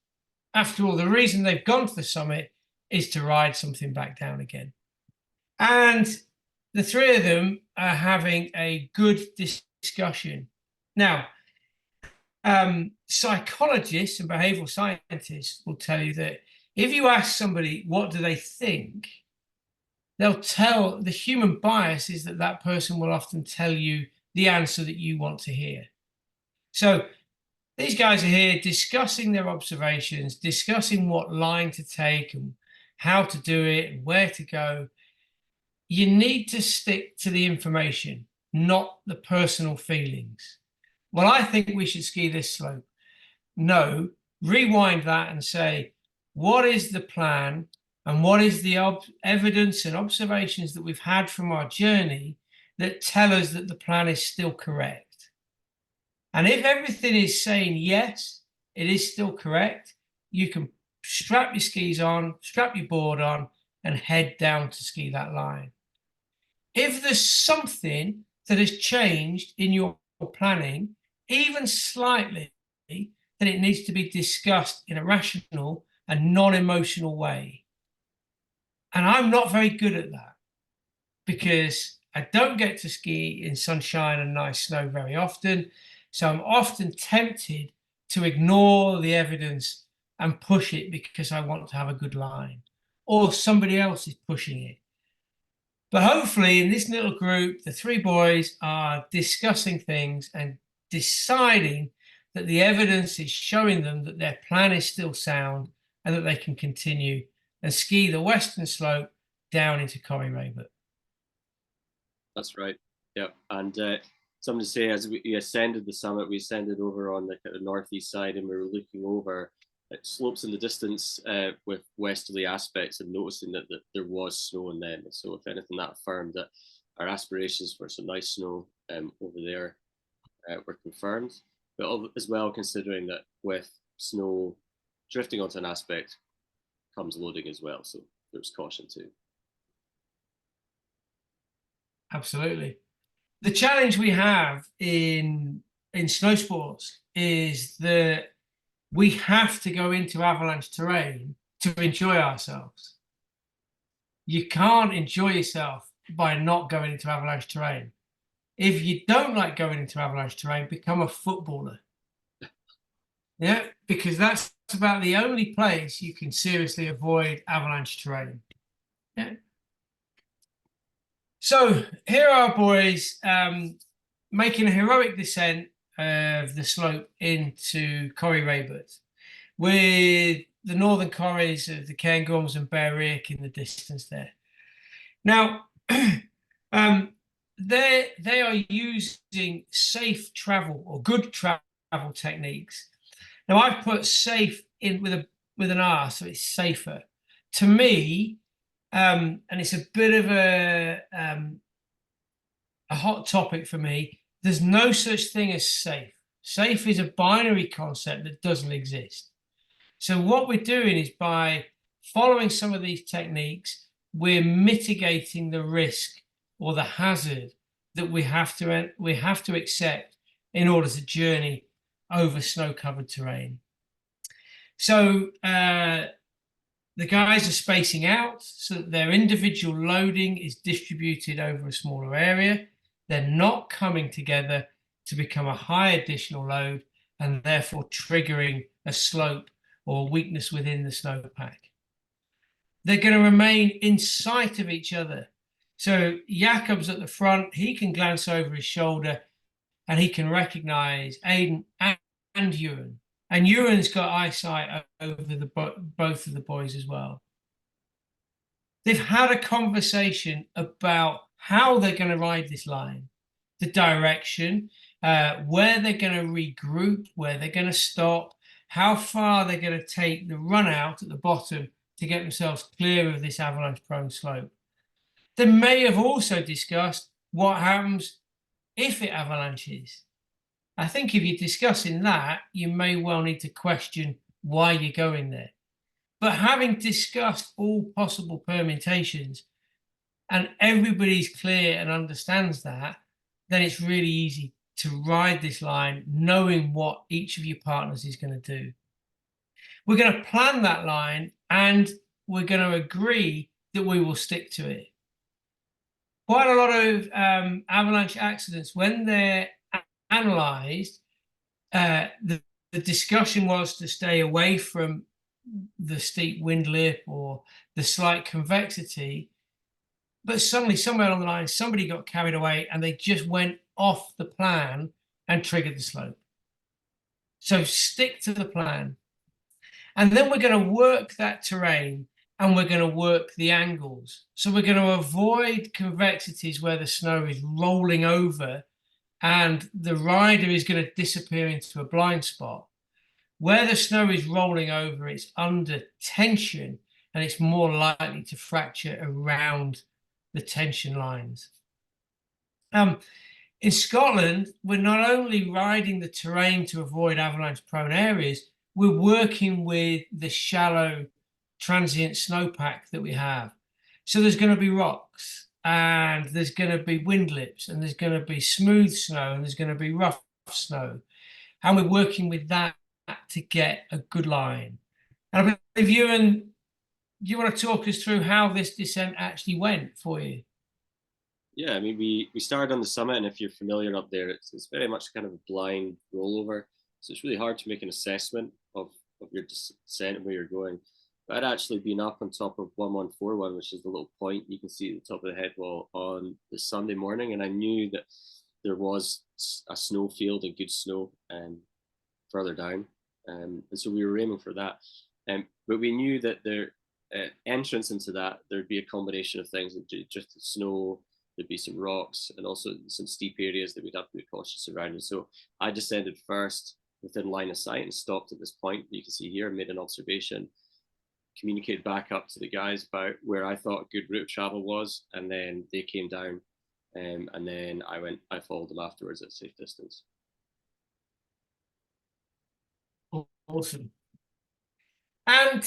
After all, the reason they've gone to the summit is to ride something back down again. And the three of them are having a good discussion. Now, psychologists and behavioral scientists will tell you that if you ask somebody what do they think, they'll tell, the human bias is that that person will often tell you the answer that you want to hear. So these guys are here discussing their observations, discussing what line to take and how to do it and where to go. You need to stick to the information, not the personal feelings. Well, I think we should ski this slope. No, rewind that and say, what is the plan and what is the evidence and observations that we've had from our journey that tell us that the plan is still correct? And if everything is saying yes, it is still correct, you can strap your skis on, strap your board on, and head down to ski that line. If there's something that has changed in your planning, even slightly, then it needs to be discussed in a rational and non-emotional way. And I'm not very good at that because I don't get to ski in sunshine and nice snow very often. So I'm often tempted to ignore the evidence and push it because I want to have a good line, or somebody else is pushing it. But hopefully in this little group, the three boys are discussing things and deciding that the evidence is showing them that their plan is still sound and that they can continue and ski the western slope down into Corrie Raybert. That's right. Yeah. And something to say, as we ascended the summit, we ascended over on the northeast side, and we were looking over at slopes in the distance with westerly aspects and noticing that there was snow in them. So if anything, that affirmed that our aspirations for some nice snow over there were confirmed, but as well considering that with snow drifting onto an aspect comes loading as well. So there's caution too. Absolutely. The challenge we have in snow sports is that we have to go into avalanche terrain to enjoy ourselves. You can't enjoy yourself by not going into avalanche terrain. If you don't like going into avalanche terrain, become a footballer. Yeah, because that's about the only place you can seriously avoid avalanche terrain. Yeah. So here are boys making a heroic descent of the slope into Corrie Raybert, with the northern corries of the Cairngorms and Bear Riach in the distance there. Now, they are using safe travel or good travel techniques. Now, I've put safe in with an R, so it's safer. To me, and it's a bit of a hot topic for me. There's no such thing as safe. Safe is a binary concept that doesn't exist. So what we're doing is by following some of these techniques, we're mitigating the risk or the hazard that we have to accept in order to journey over snow-covered terrain. So the guys are spacing out so that their individual loading is distributed over a smaller area. They're not coming together to become a high additional load and therefore triggering a slope or weakness within the snowpack. They're going to remain in sight of each other. So Jakob's at the front, he can glance over his shoulder and he can recognize Aidan and Ewan. And Ewan's got eyesight over both of the boys as well. They've had a conversation about how they're going to ride this line, the direction, where they're going to regroup, where they're going to stop, how far they're going to take the run out at the bottom to get themselves clear of this avalanche-prone slope. They may have also discussed what happens if it avalanches. I think if you're discussing that, you may well need to question why you're going there. But having discussed all possible permutations and everybody's clear and understands that, then it's really easy to ride this line knowing what each of your partners is going to do. We're going to plan that line and we're going to agree that we will stick to it. Quite a lot of avalanche accidents, when they're analysed, the discussion was to stay away from the steep wind lip or the slight convexity. But suddenly, somewhere along the line, somebody got carried away and they just went off the plan and triggered the slope. So stick to the plan. And then we're going to work that terrain and we're going to work the angles. So we're going to avoid convexities where the snow is rolling over and the rider is going to disappear into a blind spot. Where the snow is rolling over, it's under tension and it's more likely to fracture around the tension lines. In Scotland, we're not only riding the terrain to avoid avalanche-prone areas, we're working with the shallow transient snowpack that we have. So there's going to be rocks and there's going to be wind lips and there's going to be smooth snow and there's going to be rough snow. And we're working with that to get a good line. And I believe you want to talk us through how this descent actually went for you? Yeah, I mean, we started on the summit, and if you're familiar up there, it's very much kind of a blind rollover. So it's really hard to make an assessment of your descent and where you're going. But I'd actually been up on top of 1141, which is the little point you can see at the top of the head wall on the Sunday morning, and I knew that there was a snow field and good snow further down, and so we were aiming for that. But we knew that the entrance into that, there'd be a combination of things, just the snow, there'd be some rocks and also some steep areas that we'd have to be cautious around. And so I descended first within line of sight and stopped at this point you can see here, made an observation, communicated back up to the guys about where I thought a good route of travel was, and then they came down, and then I followed them afterwards at safe distance. Awesome. And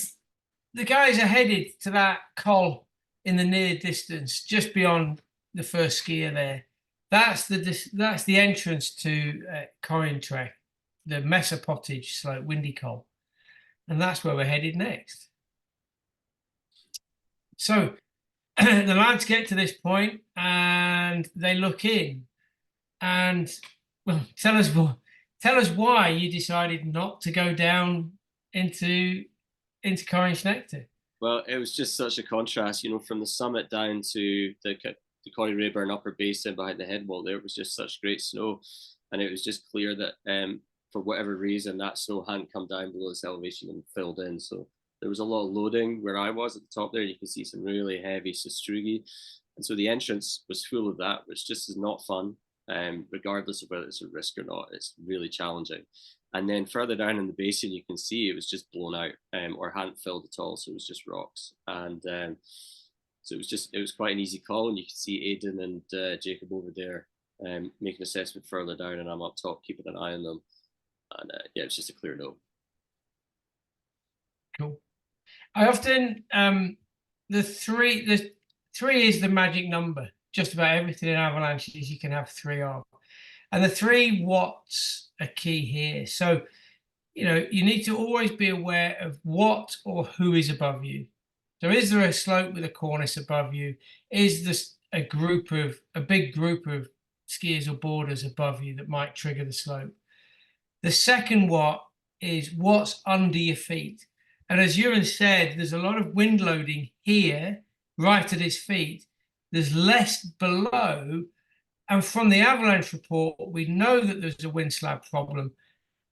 the guys are headed to that col in the near distance, just beyond the first skier there. That's the entrance to Corrintrek, the Messer Pottage slope, Windy Col. And that's where we're headed next. So the lads get to this point and they look in and, well, tell us tell us why you decided not to go down into Cornish Nectar. Well, it was just such a contrast, from the summit down to the Corrie Rayburn upper basin behind the head wall. There was just such great snow, and it was just clear that for whatever reason that snow hadn't come down below this elevation and filled in. So there was a lot of loading where I was at the top there. You can see some really heavy sastrugi, and so the entrance was full of that, which just is not fun. Regardless of whether it's a risk or not, it's really challenging. And then further down in the basin, you can see it was just blown out or hadn't filled at all. So it was just rocks. And so it was quite an easy call. And you can see Aidan and Jacob over there making an assessment further down, and I'm up top keeping an eye on them. And yeah, it's just a clear no. Cool. I often, the three is the magic number. Just about everything in avalanches you can have 3 of. And the 3 what's are key here. So, you need to always be aware of what or who is above you. So is there a slope with a cornice above you? Is this a big group of skiers or boarders above you that might trigger the slope? The second what is what's under your feet. And as Ewan said, there's a lot of wind loading here, right at his feet. There's less below. And from the avalanche report, we know that there's a wind slab problem.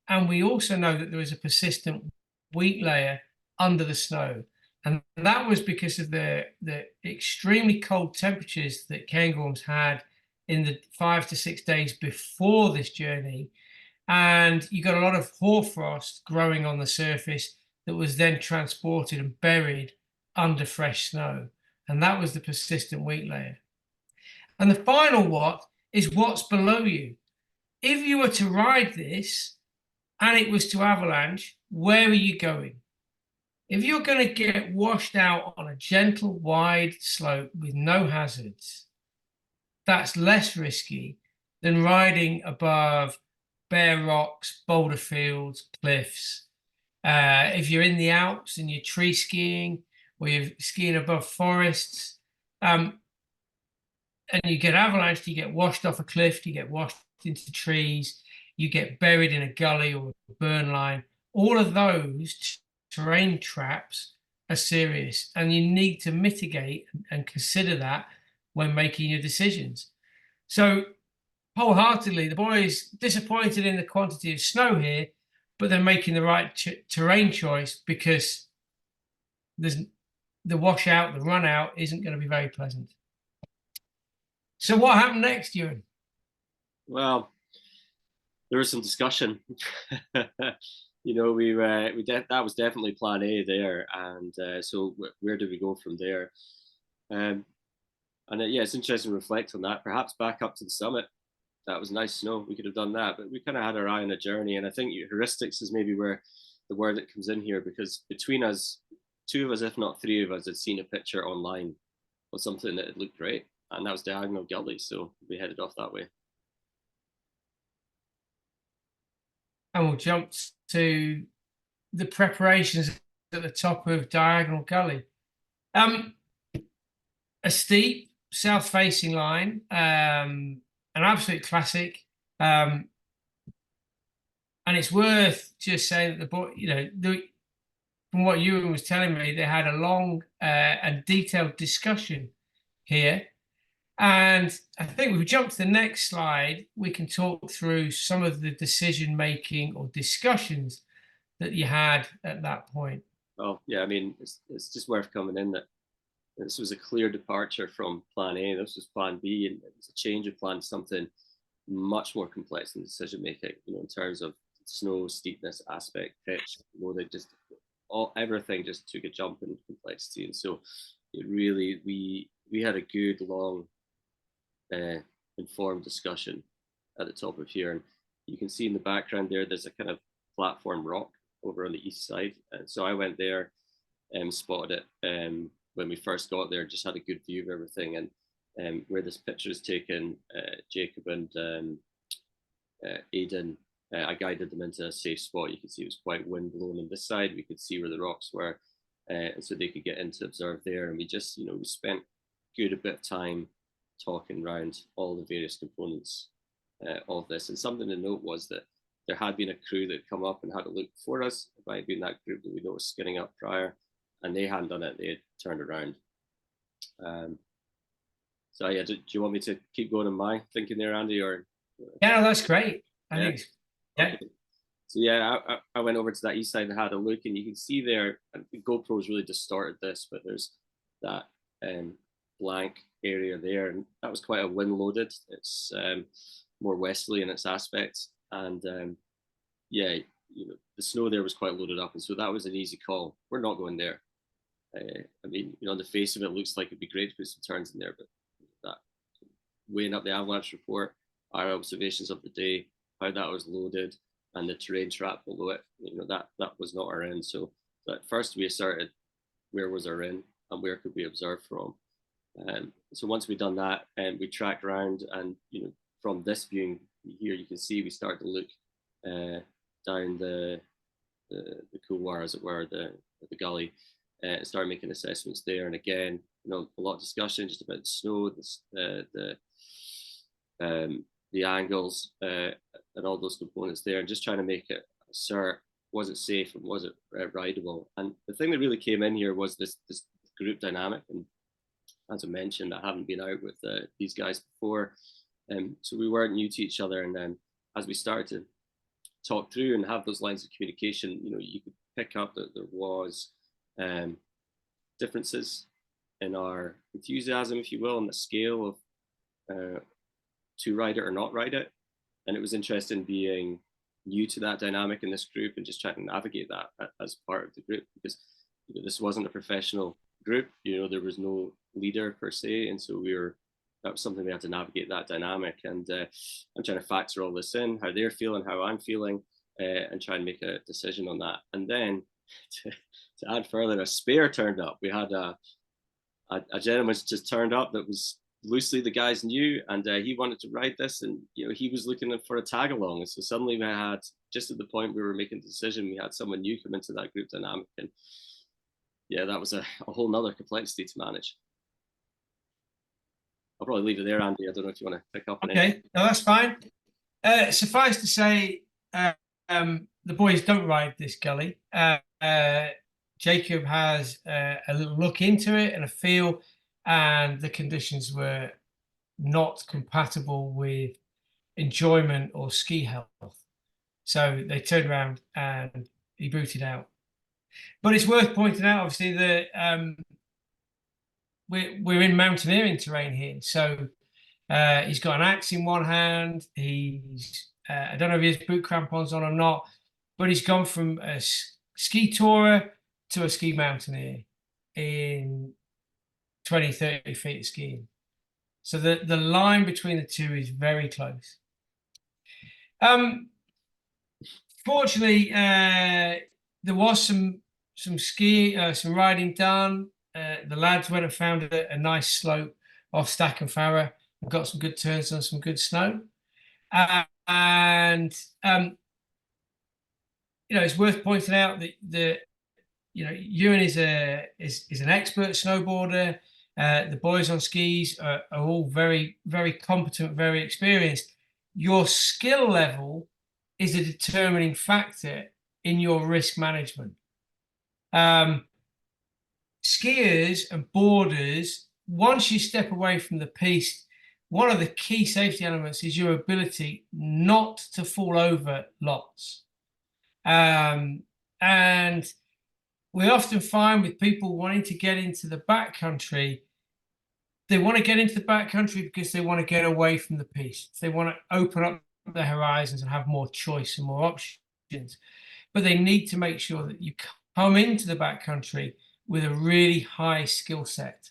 And we also know that there is a persistent wheat layer under the snow. And that was because of the extremely cold temperatures that Cairngorms had in the 5 to 6 days before this journey. And you got a lot of hoarfrost growing on the surface that was then transported and buried under fresh snow. And that was the persistent wheat layer. And the final what is what's below you. If you were to ride this and it was to avalanche, where are you going? If you're going to get washed out on a gentle, wide slope with no hazards, that's less risky than riding above bare rocks, boulder fields, cliffs. If you're in the Alps and you're tree skiing or you're skiing above forests, and you get avalanched, you get washed off a cliff, you get washed into trees, you get buried in a gully or a burn line. All of those terrain traps are serious, and you need to mitigate and consider that when making your decisions. So wholeheartedly, the boys disappointed in the quantity of snow here, but they're making the right terrain choice because there's the washout, the run out isn't going to be very pleasant. So what happened next, Ewan? Well, there was some discussion. That was definitely plan A there, and so where do we go from there? It's interesting to reflect on that. Perhaps back up to the summit. That was nice snow. We could have done that, but we kind of had our eye on a journey, and I think heuristics is maybe where the word that comes in here, because between us, 2 of us, if not 3 of us, had seen a picture online of something that had looked great, and that was Diagonal Gully, so we headed off that way. And we'll jump to the preparations at the top of Diagonal Gully. A steep south-facing line, an absolute classic. And it's worth just saying that the boy, from what Ewan was telling me, they had a long and detailed discussion here. And I think if we jump to the next slide, we can talk through some of the decision-making or discussions that you had at that point. Oh, yeah, I mean, it's just worth coming in that this was a clear departure from plan A. This was plan B, and it was a change of plan to something much more complex in decision-making, in terms of snow, steepness, aspect, pitch. They just, everything just took a jump in complexity. And so it really, we had a good, long, informed discussion at the top of here, and you can see in the background there's a kind of platform rock over on the east side, and so I went there and spotted it when we first got there, just had a good view of everything. And where this picture is taken, Jacob and Aidan, I guided them into a safe spot. You can see it was quite wind blown on this side. We could see where the rocks were, and so they could get in to observe there. And we just, we spent good a bit of time talking around all the various components of this. And something to note was that there had been a crew that had come up and had a look before us. It might have been that group that we noticed skinning up prior, and they hadn't done it. They had turned around. So yeah, do you want me to keep going in my thinking there, Andy? Or yeah, no, that's great. I yeah. think yeah. Okay. So yeah, I went over to that east side and had a look, and you can see there, and the GoPro's really distorted this, but there's that blank area there, and that was quite a wind loaded. It's more westerly in its aspects, and yeah, the snow there was quite loaded up, and so that was an easy call. We're not going there. I mean, on the face of it, looks like it'd be great to put some turns in there, but that weighing up the avalanche report, our observations of the day, how that was loaded, and the terrain trap below it, that was not our end. So at first we asserted where was our in and where could we observe from. So once we'd done that, and we tracked around, and from this viewing here, you can see we start to look down the couloir, as it were, the gully, and start making assessments there. And again, a lot of discussion just about the snow, the angles, and all those components there, and just trying to make it assert, was it safe and was it rideable? And the thing that really came in here was this group dynamic. And as I mentioned, I haven't been out with these guys before, so we weren't new to each other. And then as we started to talk through and have those lines of communication, you could pick up that there was differences in our enthusiasm, if you will, on the scale of to ride it or not ride it. And it was interesting being new to that dynamic in this group and just trying to navigate that as part of the group, because this wasn't a professional group. There was no leader per se, and so that was something we had to navigate, that dynamic. And I'm trying to factor all this in, how they're feeling, how I'm feeling, and try and make a decision on that. And then to add further, a spare turned up. We had a gentleman just turned up that was loosely the guys knew, and he wanted to ride this, and he was looking for a tag along. And so suddenly we had, just at the point we were making the decision, we had someone new come into that group dynamic, and yeah, that was a whole nother complexity to manage. I'll probably leave it there, Andy. I don't know if you want to pick up on it. Okay, no, that's fine. Suffice to say, the boys don't ride this gully. Jacob has a little look into it and a feel, and the conditions were not compatible with enjoyment or ski health. So they turned around and he booted out. But it's worth pointing out, obviously, that we're in mountaineering terrain here. So he's got an axe in one hand. He's I don't know if he has boot crampons on or not, but he's gone from a ski tourer to a ski mountaineer in 20, 30 feet of skiing. So the line between the two is very close. Fortunately, there was some riding done. The lads went and found a nice slope off Stack and Farrer and got some good turns on some good snow. And it's worth pointing out that Ewan is an expert snowboarder. The boys on skis are all very, very competent, very experienced. Your skill level is a determining factor in your risk management. Skiers and boarders, once you step away from the piste, one of the key safety elements is your ability not to fall over lots. And we often find with people wanting to get into the backcountry, they want to get into the backcountry because they want to get away from the piste. They want to open up their horizons and have more choice and more options. But they need to make sure that you come into the backcountry with a really high skill set.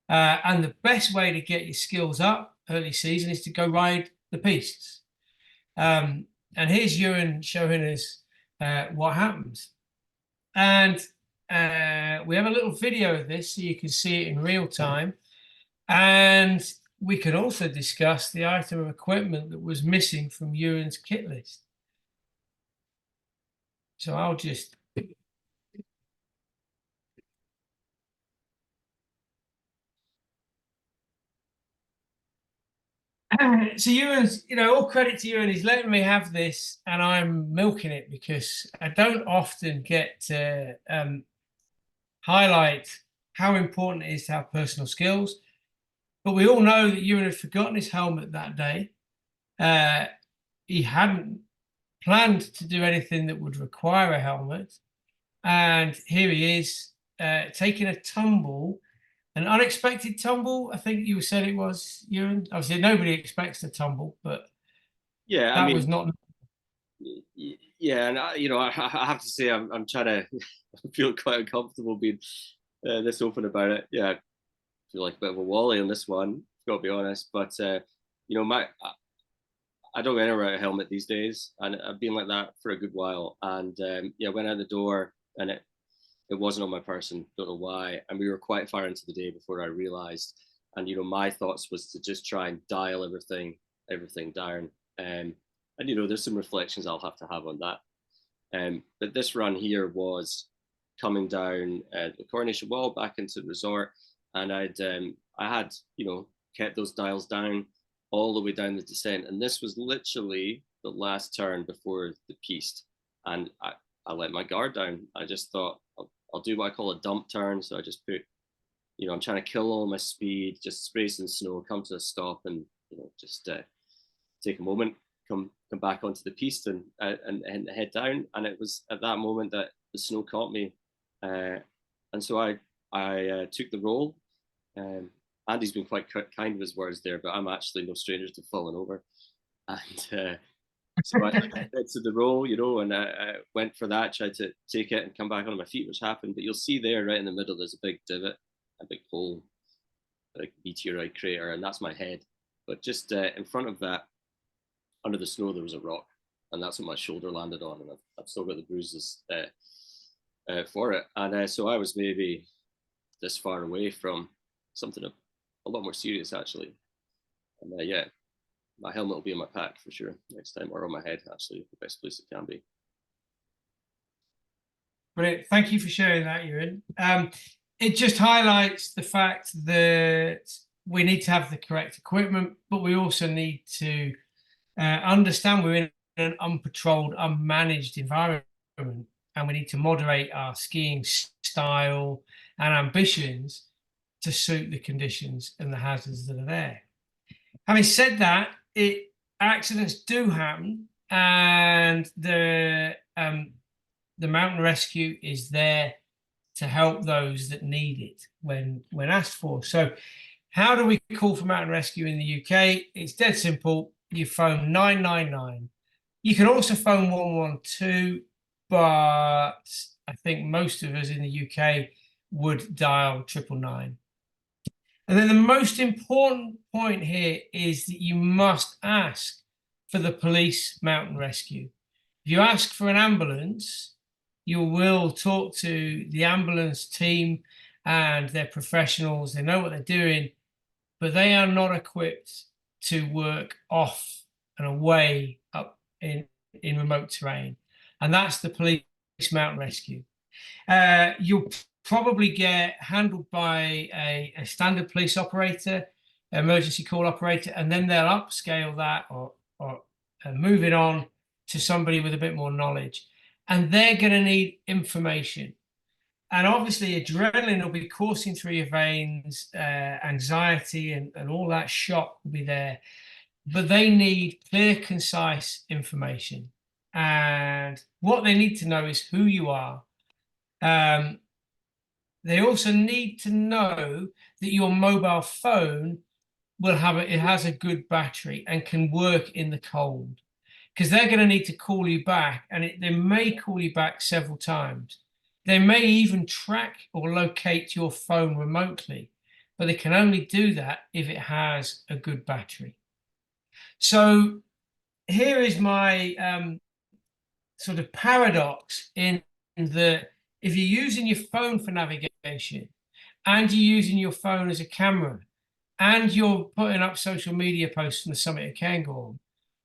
And the best way to get your skills up early season is to go ride the pistes. And here's Ewan showing us what happens. And we have a little video of this so you can see it in real time. And we can also discuss the item of equipment that was missing from Ewan's kit list. So I'll just... So Ewan's, all credit to Ewan. He's letting me have this, and I'm milking it because I don't often get to highlight how important it is to have personal skills. But we all know that Ewan had forgotten his helmet that day. He hadn't planned to do anything that would require a helmet, and here he is taking a tumble. An unexpected tumble, I think you said it was, Ewan. Obviously, nobody expects a tumble, but Yeah, I that was mean, not. yeah, and I have to say, I'm trying to feel quite uncomfortable being this open about it. Yeah, I feel like a bit of a wally on this one. Got to be honest, but my I don't wear a helmet these days, and I've been like that for a good while. And yeah, went out the door, and it wasn't on my person. Don't know why. And we were quite far into the day before I realised. And my thoughts was to just try and dial everything down. And there's some reflections I'll have to have on that. But this run here was coming down the Coronation Wall back into the resort, and I had kept those dials down all the way down the descent, and this was literally the last turn before the piste, and I let my guard down. I just thought I'll do what I call a dump turn, so I just put, I'm trying to kill all my speed, just spray some snow, come to a stop, and just take a moment, come back onto the piste and head down. And it was at that moment that the snow caught me, and so I took the roll. Andy's been quite kind with his words there, but I'm actually no stranger to falling over. And so I to the roll, and I went for that, tried to take it and come back on my feet, which happened. But you'll see there, right in the middle, there's a big divot, a big hole, like meteorite crater, and that's my head. But just in front of that, under the snow, there was a rock, and that's what my shoulder landed on, and I've still got the bruises for it. And so I was maybe this far away from something a lot more serious, actually. And yeah, my helmet will be in my pack for sure next time, or on my head, actually, the best place it can be. Brilliant. Thank you for sharing that, Ewan. It just highlights the fact that we need to have the correct equipment, but we also need to understand we're in an unpatrolled, unmanaged environment, and we need to moderate our skiing style and ambitions to suit the conditions and the hazards that are there. Having said that, accidents do happen, and the mountain rescue is there to help those that need it when asked for. So how do we call for mountain rescue in the UK? It's dead simple. You phone 999. You can also phone 112, but I think most of us in the UK would dial 999. And then the most important point here is that you must ask for the police mountain rescue. If you ask for an ambulance, you will talk to the ambulance team, and they're professionals. They know what they're doing, but they are not equipped to work off and away up in remote terrain. And that's the police mountain rescue. You'll probably get handled by a standard police operator, emergency call operator, and then they'll upscale that or move it on to somebody with a bit more knowledge. And they're going to need information. And obviously, adrenaline will be coursing through your veins, anxiety and all that shock will be there. But they need clear, concise information. And what they need to know is who you are. They also need to know that your mobile phone has a good battery and can work in the cold, because they're going to need to call you back, and they may call you back several times. They may even track or locate your phone remotely, but they can only do that if it has a good battery. So here is my sort of paradox in that if you're using your phone for navigation, and you're using your phone as a camera, and you're putting up social media posts from the summit of Cairngorm,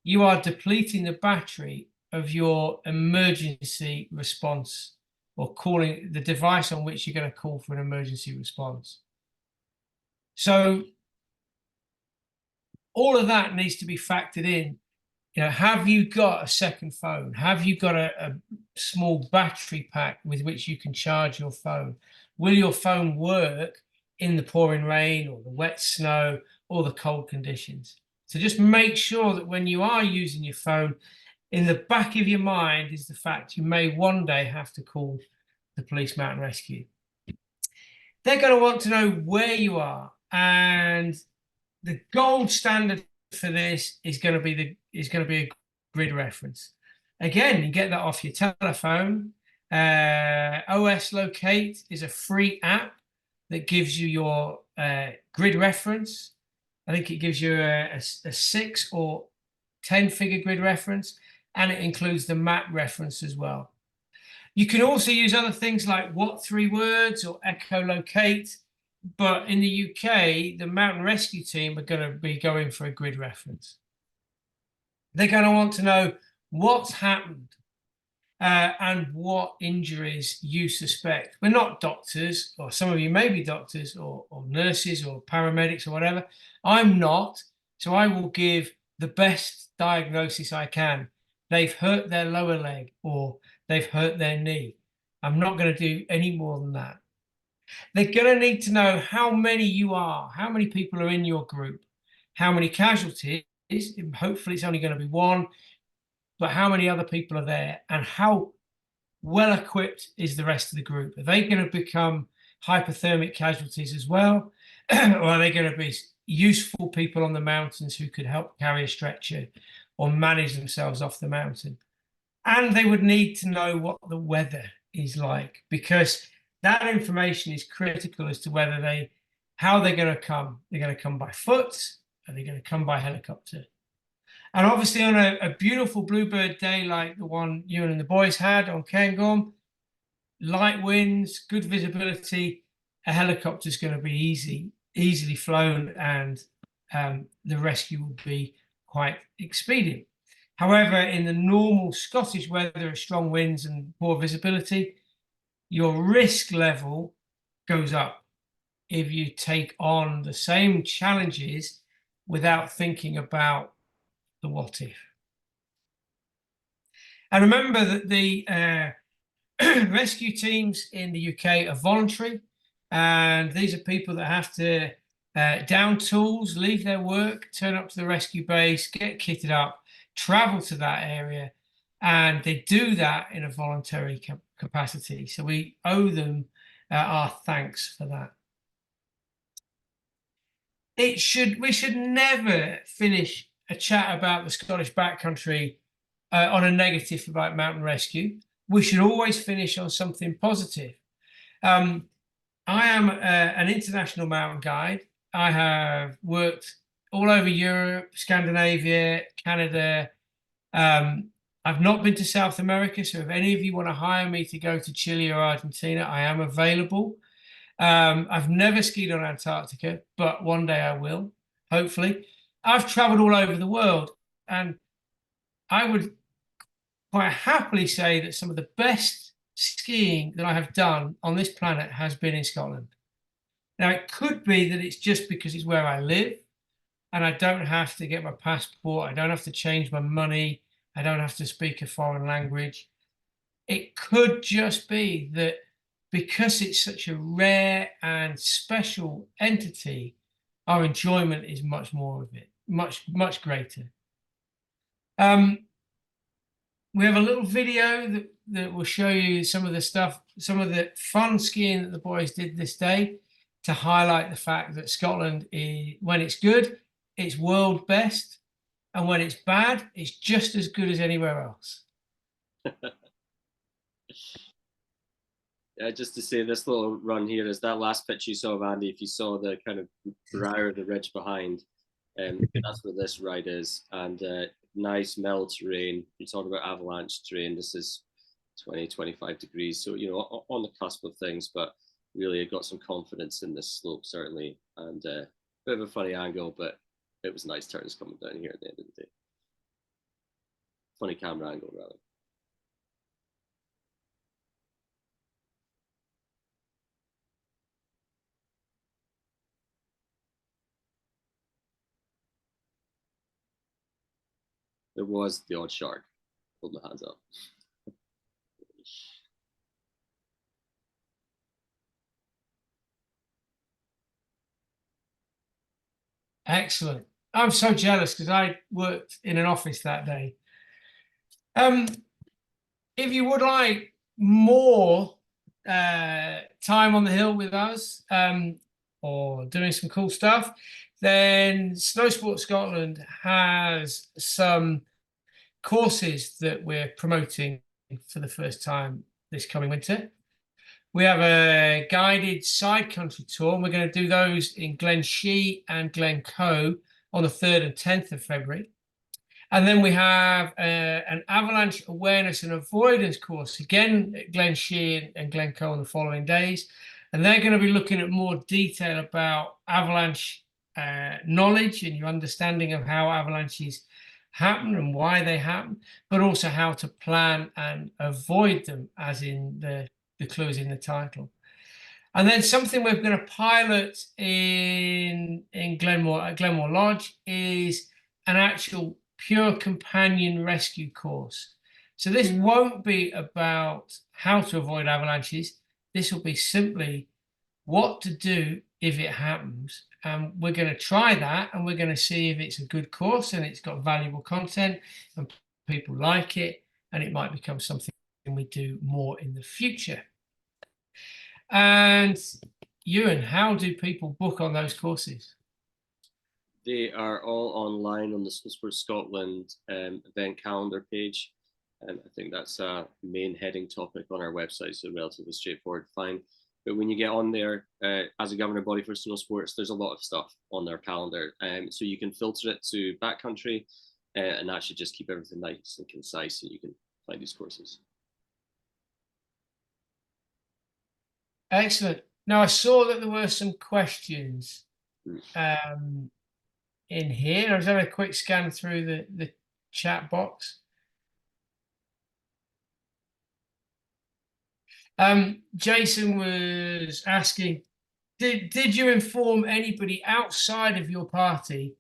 you are depleting the battery of your emergency response, or calling the device on which you're going to call for an emergency response. So all of that needs to be factored in. Have you got a second phone? Have you got a small battery pack with which you can charge your phone? Will your phone work in the pouring rain or the wet snow or the cold conditions? So just make sure that when you are using your phone, in the back of your mind is the fact you may one day have to call the police mountain rescue. They're going to want to know where you are, and the gold standard for this is going to be a grid reference. Again, you get that off your telephone. OS Locate is a free app that gives you your grid reference. I think it gives you a 6 or 10 figure grid reference, and it includes the map reference as well. You can also use other things like What 3 Words or echolocate, but in the UK, the mountain rescue team are going to be going for a grid reference. They're going to want to know what's happened and what injuries you suspect. We're not doctors, or some of you may be doctors or nurses or paramedics or whatever. I'm not, so I will give the best diagnosis I can. They've hurt their lower leg or they've hurt their knee. I'm not going to do any more than that. They're going to need to know how many you are, how many people are in your group, how many casualties. Hopefully, it's only going to be one, but how many other people are there, and how well equipped is the rest of the group? Are they going to become hypothermic casualties as well? Or are they going to be useful people on the mountains who could help carry a stretcher or manage themselves off the mountain? And they would need to know what the weather is like, because that information is critical as to how they're going to come. They're going to come by foot. Are they going to come by helicopter? And obviously on a beautiful bluebird day like the one you and the boys had on Cairngorm, light winds, good visibility, a helicopter is going to be easily flown, and the rescue will be quite expedient. However, in the normal Scottish weather of strong winds and poor visibility, your risk level goes up if you take on the same challenges without thinking about the what if. And remember that the rescue teams in the UK are voluntary, and these are people that have to down tools, leave their work, turn up to the rescue base, get kitted up, travel to that area, and they do that in a voluntary capacity. So we owe them our thanks for that. We should never finish a chat about the Scottish backcountry on a negative about mountain rescue. We should always finish on something positive. I am an international mountain guide. I have worked all over Europe, Scandinavia, Canada. I've not been to South America, so if any of you want to hire me to go to Chile or Argentina, I am available. I've never skied on Antarctica, but one day I will, hopefully. I've traveled all over the world, and I would quite happily say that some of the best skiing that I have done on this planet has been in Scotland. Now, it could be that it's just because it's where I live and I don't have to get my passport, I don't have to change my money, I don't have to speak a foreign language. It could just be that because it's such a rare and special entity, our enjoyment is much more of it, much greater. We have a little video that will show you some of the stuff, some of the fun skiing that the boys did this day, to highlight the fact that Scotland is, when it's good, it's world best, and when it's bad, it's just as good as anywhere else. Yeah, just to say, this little run here is that last pitch you saw of Andy. If you saw the kind of brow of the ridge behind, that's what this ride is. And nice mild terrain. You're talking about avalanche terrain. This is 20, 25 degrees. So, you know, on the cusp of things, but really I got some confidence in this slope, certainly. And a bit of a funny angle, but it was nice turns coming down here at the end of the day. Funny camera angle, rather. There was the odd shark. Hold my hands up. Excellent. I'm so jealous because I worked in an office that day. If you would like more time on the hill with us, or doing some cool stuff, then Snow Sport Scotland has some courses that we're promoting for the first time this coming winter. We have a guided side country tour, and we're going to do those in Glen Shee and Glencoe on the 3rd and 10th of February. And then we have an avalanche awareness and avoidance course, again at Glen Shee and Glencoe on the following days. And they're going to be looking at more detail about avalanche knowledge and your understanding of how avalanches happen and why they happen, but also how to plan and avoid them, as in the clue is in the title. And then something we're going to pilot in Glenmore at Glenmore Lodge is an actual pure companion rescue course. So this won't be about how to avoid avalanches. This will be simply what to do if it happens. And we're going to try that, and we're going to see if it's a good course and it's got valuable content and people like it, and it might become something we do more in the future. And Ewan, how do people book on those courses? They are all online on the Snow Sport Scotland event calendar page. And I think that's a main heading topic on our website, so relatively straightforward to find. But when you get on there, as a governing body for snow sports, there's a lot of stuff on their calendar. So you can filter it to Backcountry and actually just keep everything nice and concise, so you can find these courses. Excellent. Now, I saw that there were some questions in here. I was having a quick scan through the chat box. Jason was asking, did you inform anybody outside of your party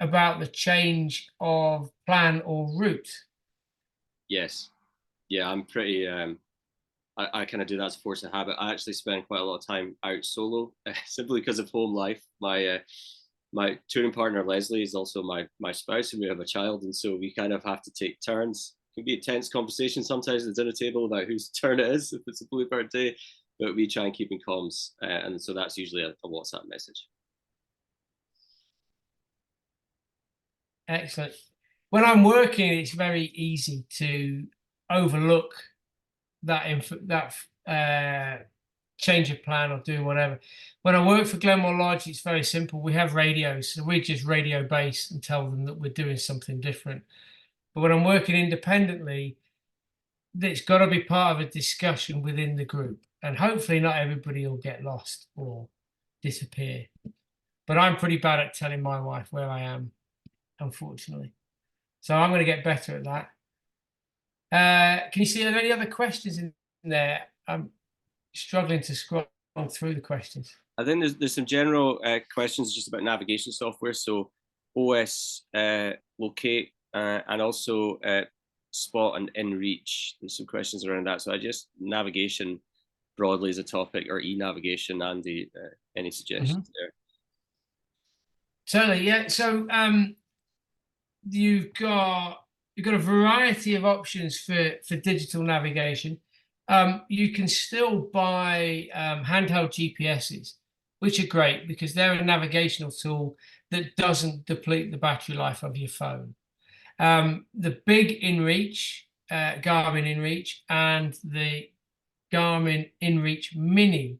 about the change of plan or route? Yes. Yeah, I'm pretty I kind of do that as a force of habit. I actually spend quite a lot of time out solo, simply because of home life. My touring partner Leslie is also my spouse, and we have a child, and so we kind of have to take turns. It can be a tense conversation sometimes at the dinner table about whose turn it is if it's a bluebird day, but we try and keep in comms, and so that's usually a WhatsApp message. Excellent. When I'm working, it's very easy to overlook that change of plan or do whatever. When I work for Glenmore Lodge, it's very simple. We have radios, so we just radio base and tell them that we're doing something different. But when I'm working independently, it's got to be part of a discussion within the group, and hopefully not everybody will get lost or disappear. But I'm pretty bad at telling my wife where I am, unfortunately. So I'm going to get better at that. Can you see, are there any other questions in there? I'm struggling to scroll through the questions. I think there's some general questions just about navigation software. So OS locate and also spot and inReach. There's some questions around that. So I just navigation broadly as a topic, or e-navigation. Andy, any suggestions there? Certainly, yeah. So you've got a variety of options for digital navigation. You can still buy handheld GPSs, which are great because they're a navigational tool that doesn't deplete the battery life of your phone. The big inReach, Garmin inReach, and the Garmin inReach Mini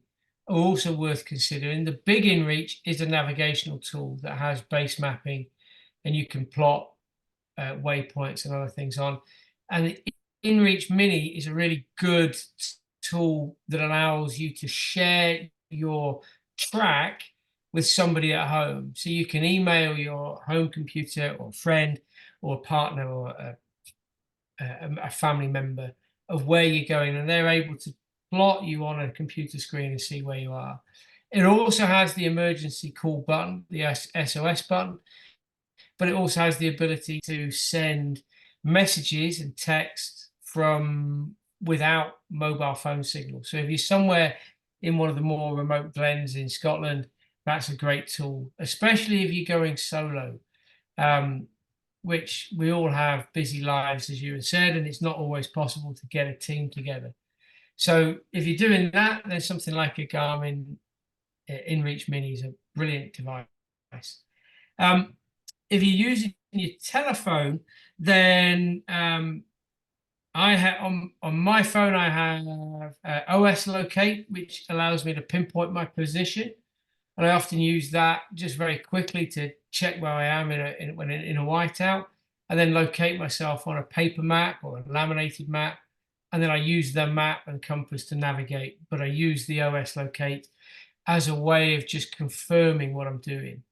are also worth considering. The big inReach is a navigational tool that has base mapping, and you can plot waypoints and other things on. And the inReach Mini is a really good tool that allows you to share your track with somebody at home. So you can email your home computer or friend or partner or a family member of where you're going, and they're able to plot you on a computer screen and see where you are. It also has the emergency call button, the SOS button, but it also has the ability to send messages and text from without mobile phone signal. So if you're somewhere in one of the more remote glens in Scotland, that's a great tool, especially if you're going solo, which we all have busy lives, as you had said, and it's not always possible to get a team together. So if you're doing that, then something like a Garmin InReach Mini is a brilliant device. If you're using your telephone, then I have on my phone I have OS Locate, which allows me to pinpoint my position, and I often use that just very quickly to check where I am in a whiteout, and then locate myself on a paper map or a laminated map, and then I use the map and compass to navigate. But I use the OS Locate as a way of just confirming what I'm doing.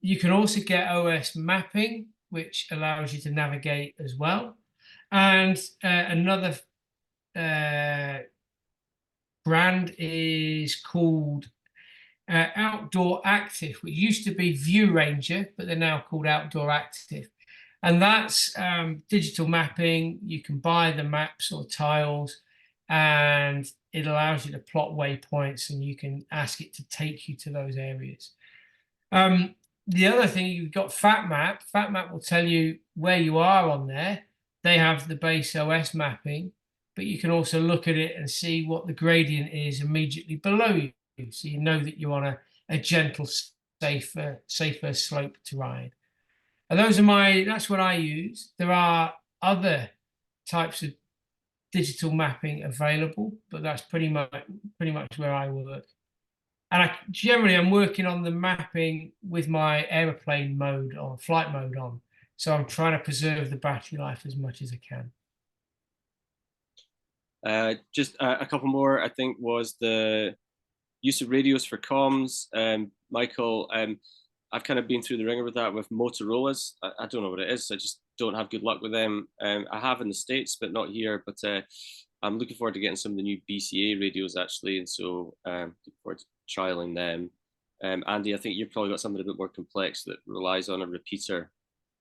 You can also get OS mapping, which allows you to navigate as well. And another brand is called Outdoor Active, which used to be View Ranger, but they're now called Outdoor Active. And that's digital mapping. You can buy the maps or tiles, and it allows you to plot waypoints, and you can ask it to take you to those areas. The other thing, you've got FatMap. FatMap will tell you where you are on there. They have the base OS mapping, but you can also look at it and see what the gradient is immediately below you. So you know that you're on a gentle, safer slope to ride. And that's what I use. There are other types of digital mapping available, but that's pretty much where I work. And generally I'm working on the mapping with my aeroplane mode or flight mode on. So I'm trying to preserve the battery life as much as I can. Just a couple more, I think, was the use of radios for comms. Michael, I've kind of been through the ringer with that with Motorola's. I don't know what it is. I just don't have good luck with them. I have in the States, but not here. But I'm looking forward to getting some of the new BCA radios, actually. And so looking forward to trialing them. Andy, I think you've probably got something a bit more complex that relies on a repeater,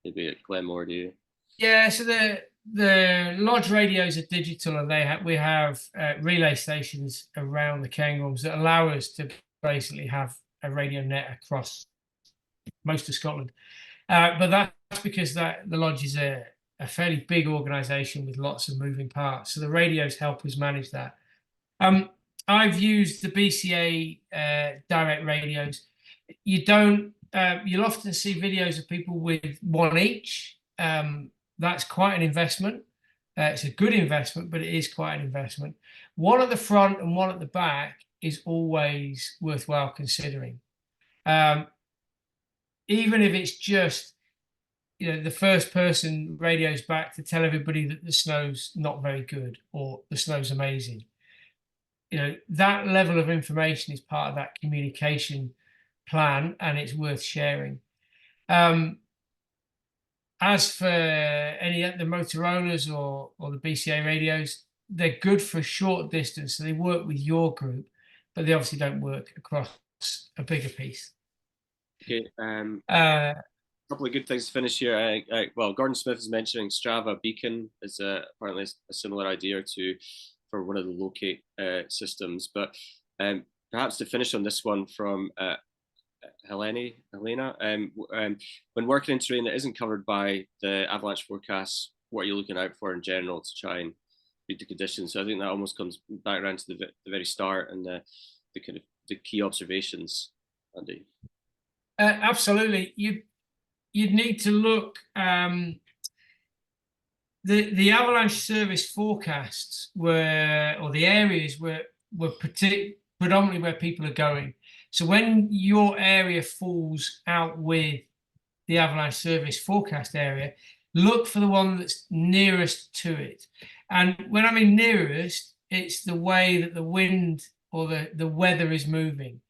maybe at Glenmore, do you? Yeah, so the Lodge radios are digital, and we have relay stations around the Cairngorms that allow us to basically have a radio net across most of Scotland. But that's because the Lodge is a fairly big organisation with lots of moving parts. So the radios help us manage that. I've used the BCA direct radios. You'll often see videos of people with one each. That's quite an investment. It's a good investment, but it is quite an investment. One at the front and one at the back is always worthwhile considering. Even if it's just, the first person radios back to tell everybody that the snow's not very good or the snow's amazing. That level of information is part of that communication plan, and it's worth sharing. As for the Motorola's or the BCA radios, they're good for a short distance, so they work with your group, but they obviously don't work across a bigger piece. Okay. A couple of good things to finish here. Well, Gordon Smith is mentioning Strava Beacon is apparently a similar idea for one of the locate systems, but perhaps to finish on this one from Helena, when working in terrain that isn't covered by the avalanche forecasts, what are you looking out for in general to try and read the conditions? So I think that almost comes back around to the very start and the kind of the key observations, Andy. Absolutely, you'd need to look. The avalanche service forecasts or the areas were predominantly where people are going. So when your area falls out with the avalanche service forecast area, look for the one that's nearest to it. And when I mean nearest, it's the way that the wind or the weather is moving.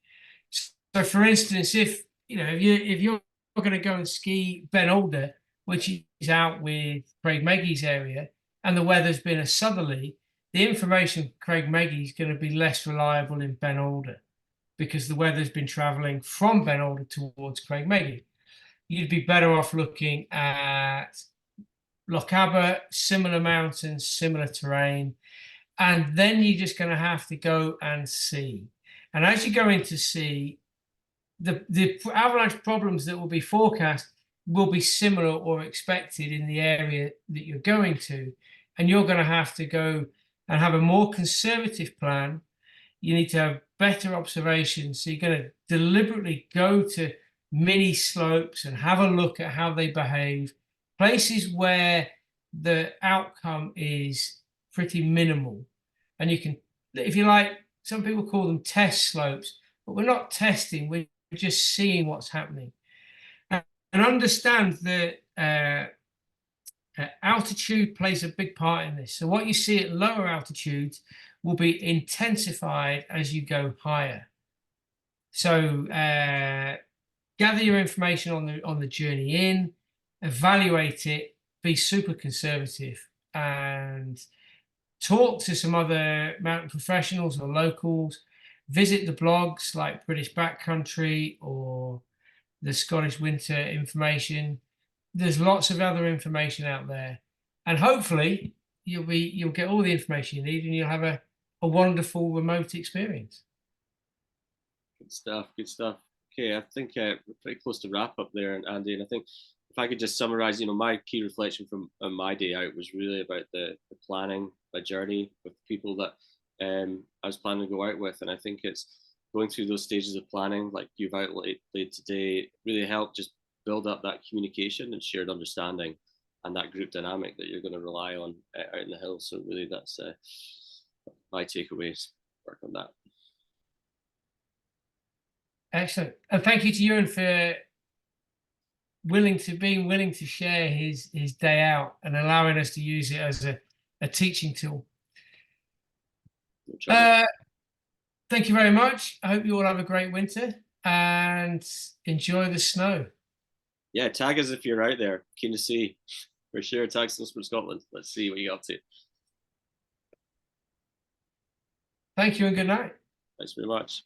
So for instance, if you're going to go and ski Ben Alder, which is out with Craig Meggy's area, and the weather's been a southerly, the information from Craig Meggy is going to be less reliable in Ben Alder, because the weather's been traveling from Ben Alder towards Craig Meggy. You'd be better off looking at Lochaber, similar mountains, similar terrain. And then you're just going to have to go and see. And as you go in to see, the avalanche problems that will be forecast will be similar or expected in the area that you're going to. And you're going to have to go and have a more conservative plan. You need to have better observations. So you're going to deliberately go to mini slopes and have a look at how they behave, places where the outcome is pretty minimal. And you can, if you like, some people call them test slopes, but we're not testing, we're just seeing what's happening. And understand that altitude plays a big part in this. So what you see at lower altitudes will be intensified as you go higher. So gather your information on the journey in, evaluate it, be super conservative, and talk to some other mountain professionals or locals. Visit the blogs like British Backcountry or the Scottish Winter information. There's lots of other information out there, and hopefully you'll get all the information you need, and you'll have a wonderful remote experience. Good stuff. Good stuff. Okay, I think we're pretty close to wrap up there, and Andy. And I think if I could just summarize, my key reflection from my day out was really about the planning, my journey with people that I was planning to go out with, and I think it's going through those stages of planning, like you've outlined today, really helped just build up that communication and shared understanding, and that group dynamic that you're going to rely on out in the hills. So really, that's my takeaways. Work on that. Excellent, and thank you to Ewan for being willing to share his day out and allowing us to use it as a teaching tool. Thank you very much. I hope you all have a great winter and enjoy the snow. Yeah, tag us if you're out there. Keen to see. For sure, tag Snowsport Scotland. Let's see what you got up to. Thank you and good night. Thanks very much.